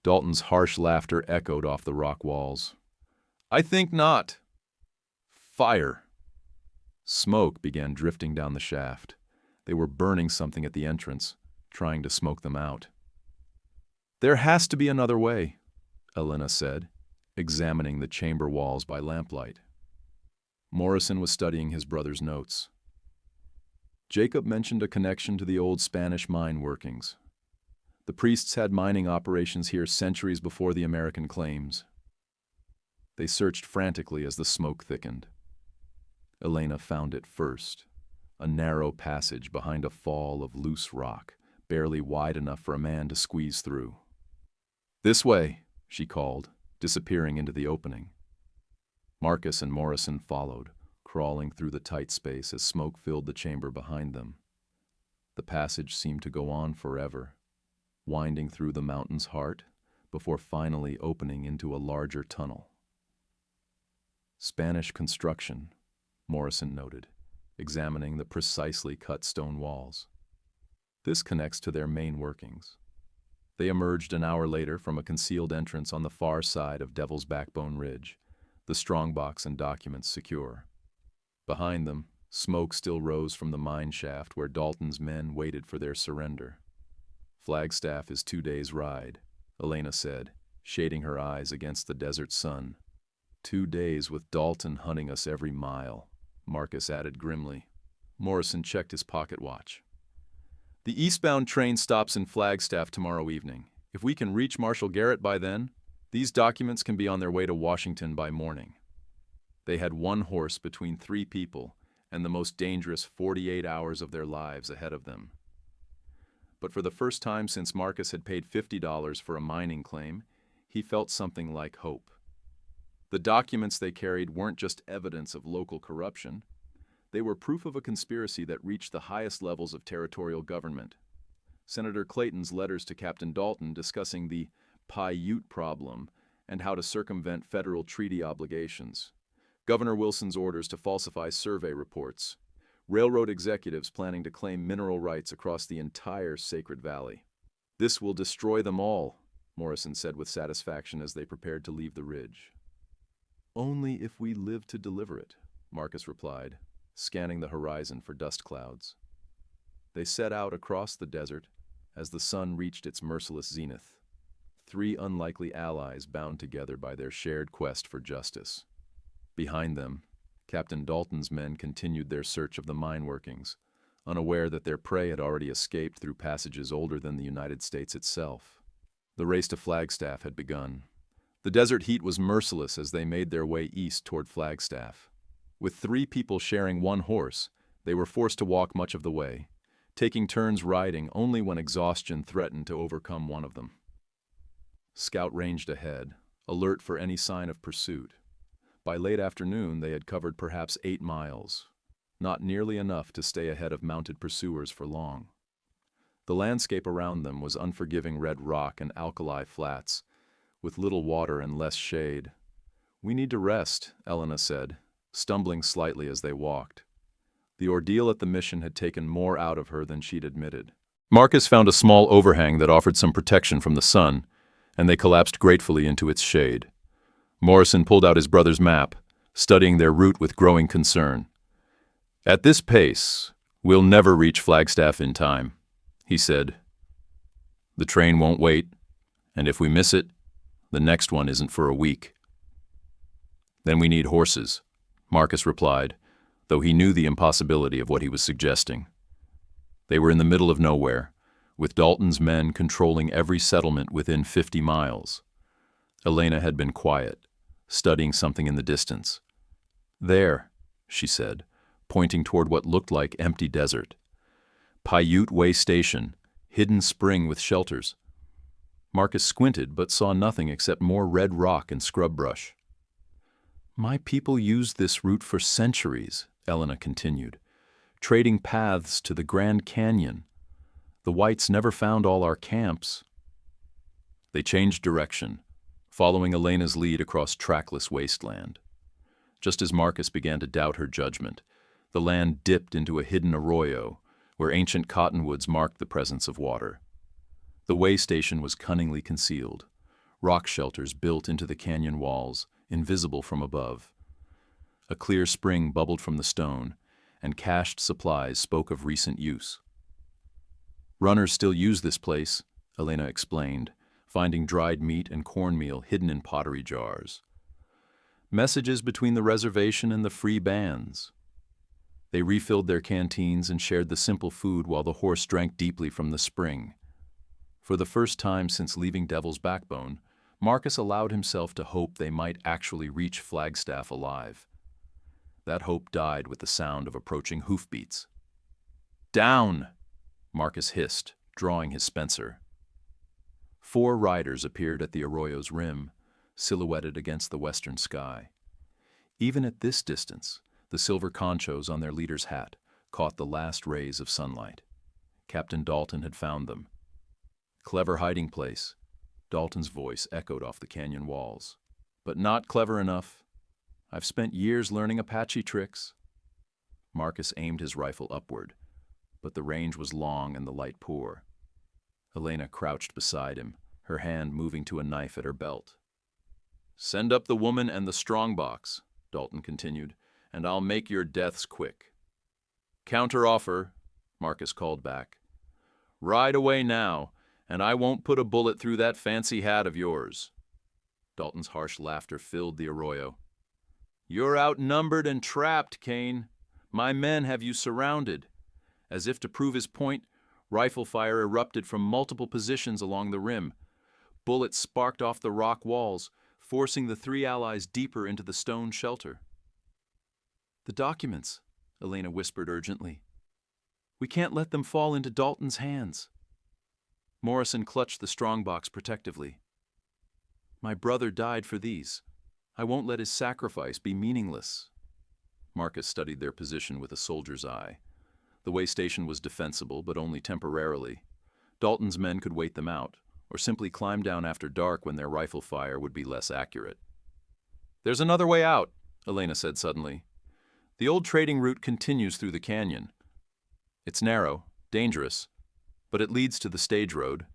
Dalton's harsh laughter echoed off the rock walls. I think not. Fire. Smoke began drifting down the shaft. They were burning something at the entrance, trying to smoke them out. There has to be another way, Elena said, examining the chamber walls by lamplight. Morrison was studying his brother's notes. Jacob mentioned a connection to the old Spanish mine workings. The priests had mining operations here centuries before the American claims. They searched frantically as the smoke thickened. Elena found it first, a narrow passage behind a fall of loose rock, barely wide enough for a man to squeeze through. This way, she called, disappearing into the opening. Marcus and Morrison followed, crawling through the tight space as smoke filled the chamber behind them. The passage seemed to go on forever, winding through the mountain's heart before finally opening into a larger tunnel. Spanish construction, Morrison noted, examining the precisely cut stone walls. This connects to their main workings. They emerged an hour later from a concealed entrance on the far side of Devil's Backbone Ridge, the strongbox and documents secure. Behind them, smoke still rose from the mine shaft where Dalton's men waited for their surrender. Flagstaff is 2 days' ride, Elena said, shading her eyes against the desert sun. 2 days with Dalton hunting us every mile, Marcus added grimly. Morrison checked his pocket watch. The eastbound train stops in Flagstaff tomorrow evening. If we can reach Marshal Garrett by then, these documents can be on their way to Washington by morning. They had one horse between 3 people and the most dangerous 48 hours of their lives ahead of them. But for the first time since Marcus had paid $50 for a mining claim, he felt something like hope. The documents they carried weren't just evidence of local corruption. They were proof of a conspiracy that reached the highest levels of territorial government. Senator Clayton's letters to Captain Dalton discussing the Paiute problem and how to circumvent federal treaty obligations. Governor Wilson's orders to falsify survey reports. Railroad executives planning to claim mineral rights across the entire Sacred Valley. "This will destroy them all," Morrison said with satisfaction as they prepared to leave the ridge. "Only if we live to deliver it," Marcus replied, scanning the horizon for dust clouds. They set out across the desert as the sun reached its merciless zenith. Three unlikely allies bound together by their shared quest for justice. Behind them, Captain Dalton's men continued their search of the mine workings, unaware that their prey had already escaped through passages older than the United States itself. The race to Flagstaff had begun. The desert heat was merciless as they made their way east toward Flagstaff. With 3 people sharing 1 horse, they were forced to walk much of the way, taking turns riding only when exhaustion threatened to overcome one of them. Scout ranged ahead, alert for any sign of pursuit. By late afternoon, they had covered perhaps 8 miles, not nearly enough to stay ahead of mounted pursuers for long. The landscape around them was unforgiving red rock and alkali flats, with little water and less shade. "We need to rest," Elena said, stumbling slightly as they walked. The ordeal at the mission had taken more out of her than she'd admitted. Marcus found a small overhang that offered some protection from the sun, and they collapsed gratefully into its shade. Morrison pulled out his brother's map, studying their route with growing concern. "At this pace, we'll never reach Flagstaff in time," he said. "The train won't wait, and if we miss it, the next one isn't for a week." "Then we need horses," Marcus replied, though he knew the impossibility of what he was suggesting. They were in the middle of nowhere, with Dalton's men controlling every settlement within 50 miles. Elena had been quiet, studying something in the distance. "There," she said, pointing toward what looked like empty desert. "Paiute Way Station, hidden spring with shelters." Marcus squinted but saw nothing except more red rock and scrub brush. "My people used this route for centuries," Elena continued, "trading paths to the Grand Canyon. The whites never found all our camps." They changed direction, following Elena's lead across trackless wasteland. Just as Marcus began to doubt her judgment, the land dipped into a hidden arroyo, where ancient cottonwoods marked the presence of water. The way station was cunningly concealed, rock shelters built into the canyon walls, invisible from above. A clear spring bubbled from the stone, and cached supplies spoke of recent use. "Runners still use this place," Elena explained, finding dried meat and cornmeal hidden in pottery jars. "Messages between the reservation and the free bands." They refilled their canteens and shared the simple food while the horse drank deeply from the spring. For the first time since leaving Devil's Backbone, Marcus allowed himself to hope they might actually reach Flagstaff alive. That hope died with the sound of approaching hoofbeats. "Down!" Marcus hissed, drawing his Spencer. 4 riders appeared at the arroyo's rim, silhouetted against the western sky. Even at this distance, the silver conchos on their leader's hat caught the last rays of sunlight. Captain Dalton had found them. "Clever hiding place," Dalton's voice echoed off the canyon walls. "But not clever enough. I've spent years learning Apache tricks." Marcus aimed his rifle upward, but the range was long and the light poor. Elena crouched beside him, her hand moving to a knife at her belt. "Send up the woman and the strongbox," Dalton continued, "and I'll make your deaths quick." "Counter-offer," Marcus called back. "Ride away now, and I won't put a bullet through that fancy hat of yours." Dalton's harsh laughter filled the arroyo. "You're outnumbered and trapped, Kane. My men have you surrounded." As if to prove his point, rifle fire erupted from multiple positions along the rim. Bullets sparked off the rock walls, forcing the 3 allies deeper into the stone shelter. "The documents," Elena whispered urgently. "We can't let them fall into Dalton's hands." Morrison clutched the strongbox protectively. "My brother died for these. I won't let his sacrifice be meaningless." Marcus studied their position with a soldier's eye. The way station was defensible, but only temporarily. Dalton's men could wait them out, or simply climb down after dark when their rifle fire would be less accurate. "There's another way out," Elena said suddenly. "The old trading route continues through the canyon. It's narrow, dangerous, but it leads to the stage road."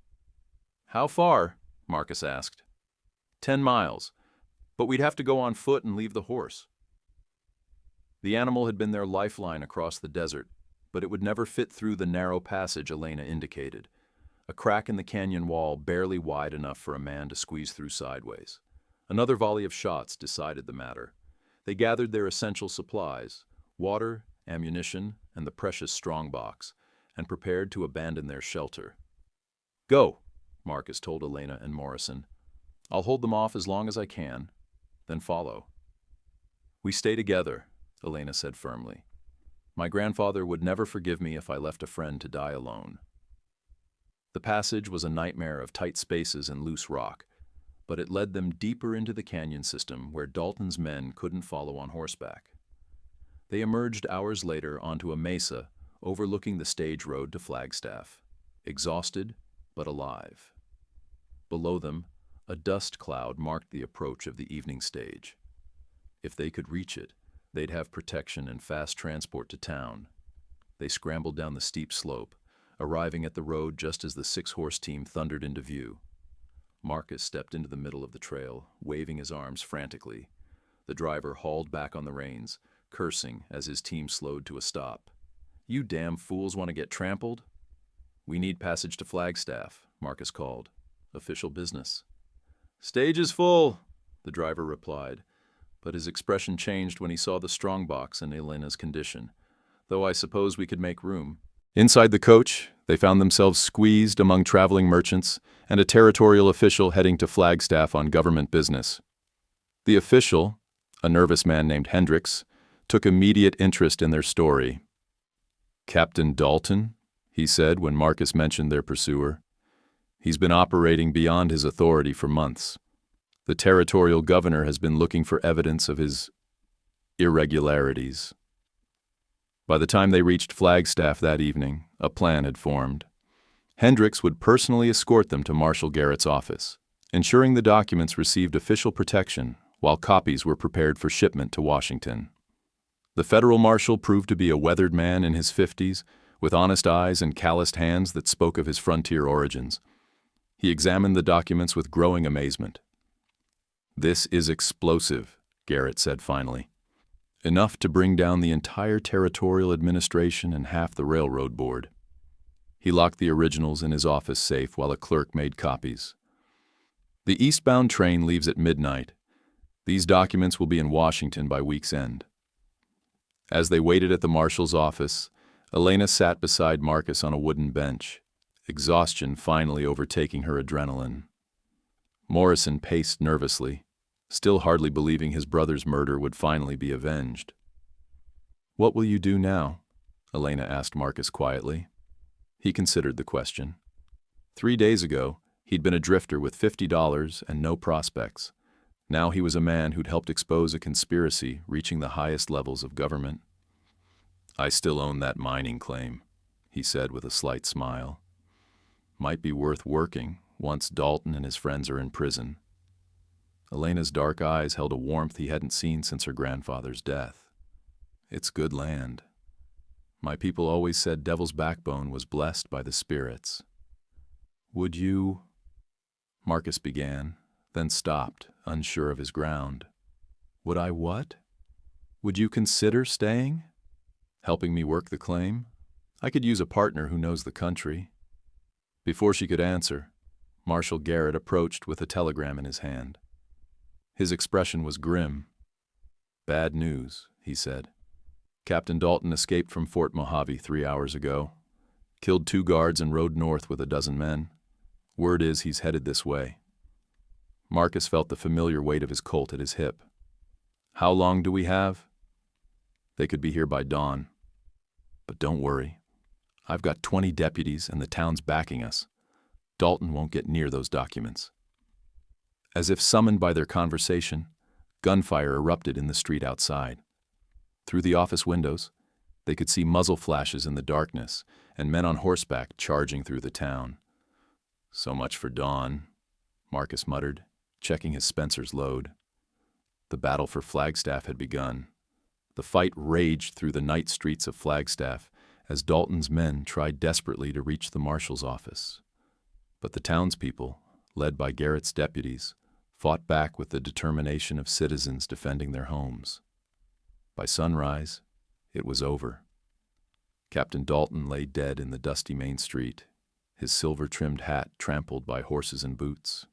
"How far?" Marcus asked. 10 miles, but we'd have to go on foot and leave the horse." The animal had been their lifeline across the desert, but it would never fit through the narrow passage Elena indicated, a crack in the canyon wall barely wide enough for a man to squeeze through sideways. Another volley of shots decided the matter. They gathered their essential supplies, water, ammunition, and the precious strongbox, and prepared to abandon their shelter. "Go," Marcus told Elena and Morrison. "I'll hold them off as long as I can, then follow." "We stay together," Elena said firmly. "My grandfather would never forgive me if I left a friend to die alone." The passage was a nightmare of tight spaces and loose rock, but it led them deeper into the canyon system where Dalton's men couldn't follow on horseback. They emerged hours later onto a mesa overlooking the stage road to Flagstaff, exhausted but alive. Below them, a dust cloud marked the approach of the evening stage. If they could reach it, they'd have protection and fast transport to town. They scrambled down the steep slope, arriving at the road just as the 6-horse team thundered into view. Marcus stepped into the middle of the trail, waving his arms frantically. The driver hauled back on the reins, cursing as his team slowed to a stop. "You damn fools want to get trampled?" "We need passage to Flagstaff," Marcus called. "Official business." "Stage is full," the driver replied, but his expression changed when he saw the strongbox and Elena's condition, "though I suppose we could make room." Inside the coach, they found themselves squeezed among traveling merchants and a territorial official heading to Flagstaff on government business. The official, a nervous man named Hendricks, took immediate interest in their story. "Captain Dalton?" he said when Marcus mentioned their pursuer. "He's been operating beyond his authority for months. The territorial governor has been looking for evidence of his irregularities." By the time they reached Flagstaff that evening, a plan had formed. Hendricks would personally escort them to Marshal Garrett's office, ensuring the documents received official protection while copies were prepared for shipment to Washington. The federal marshal proved to be a weathered man in his 50s, with honest eyes and calloused hands that spoke of his frontier origins. He examined the documents with growing amazement. "This is explosive," Garrett said finally. "Enough to bring down the entire territorial administration and half the railroad board." He locked the originals in his office safe while a clerk made copies. "The eastbound train leaves at midnight. These documents will be in Washington by week's end." As they waited at the marshal's office, Elena sat beside Marcus on a wooden bench, exhaustion finally overtaking her adrenaline. Morrison paced nervously, still hardly believing his brother's murder would finally be avenged. "What will you do now?" Elena asked Marcus quietly. He considered the question. 3 days ago, he'd been a drifter with $50 and no prospects. Now he was a man who'd helped expose a conspiracy reaching the highest levels of government. "I still own that mining claim," he said with a slight smile. "Might be worth working once Dalton and his friends are in prison." Elena's dark eyes held a warmth he hadn't seen since her grandfather's death. "It's good land. My people always said Devil's Backbone was blessed by the spirits." "Would you—" Marcus began, then stopped, unsure of his ground. "Would I what? Would you consider staying? Helping me work the claim? I could use a partner who knows the country." Before she could answer, Marshal Garrett approached with a telegram in his hand. His expression was grim. "Bad news," he said. "Captain Dalton escaped from Fort Mojave 3 hours ago. Killed 2 guards and rode north with a dozen men. Word is he's headed this way." Marcus felt the familiar weight of his Colt at his hip. "How long do we have?" "They could be here by dawn. But don't worry. I've got 20 deputies and the town's backing us. Dalton won't get near those documents." As if summoned by their conversation, gunfire erupted in the street outside. Through the office windows, they could see muzzle flashes in the darkness and men on horseback charging through the town. So much for dawn, Marcus muttered, checking his Spencer's load. The battle for Flagstaff had begun. The fight raged through the night streets of Flagstaff as Dalton's men tried desperately to reach the marshal's office. But the townspeople, led by Garrett's deputies, fought back with the determination of citizens defending their homes. By sunrise, it was over. Captain Dalton lay dead in the dusty main street, his silver-trimmed hat trampled by horses and boots.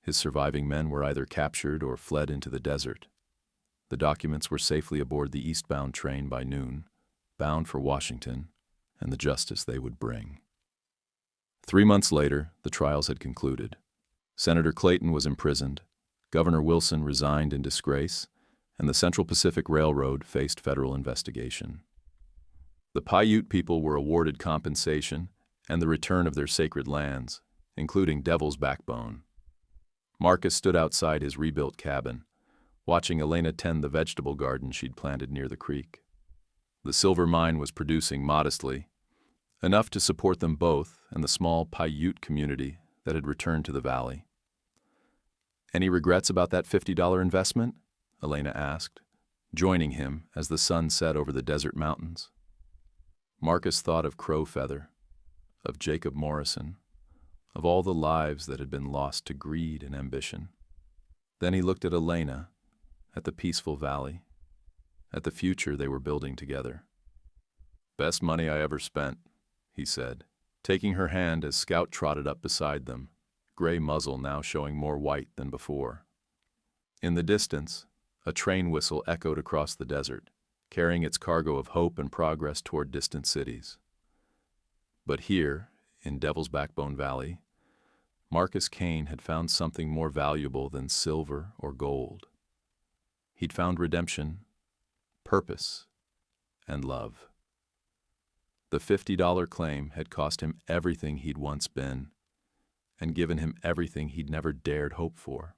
His surviving men were either captured or fled into the desert. The documents were safely aboard the eastbound train by noon, bound for Washington and the justice they would bring. 3 months later, the trials had concluded. Senator Clayton was imprisoned, Governor Wilson resigned in disgrace, and the Central Pacific Railroad faced federal investigation. The Paiute people were awarded compensation and the return of their sacred lands, including Devil's Backbone. Marcus stood outside his rebuilt cabin, watching Elena tend the vegetable garden she'd planted near the creek. The silver mine was producing modestly, enough to support them both and the small Paiute community that had returned to the valley. "Any regrets about that $50 investment?" Elena asked, joining him as the sun set over the desert mountains. Marcus thought of Crow Feather, of Jacob Morrison, of all the lives that had been lost to greed and ambition. Then he looked at Elena, at the peaceful valley, at the future they were building together. "Best money I ever spent," he said, taking her hand as Scout trotted up beside them, gray muzzle now showing more white than before. In the distance, a train whistle echoed across the desert, carrying its cargo of hope and progress toward distant cities. But here, in Devil's Backbone Valley, Marcus Kane had found something more valuable than silver or gold. He'd found redemption, purpose, and love. The $50 claim had cost him everything he'd once been, and given him everything he'd never dared hope for.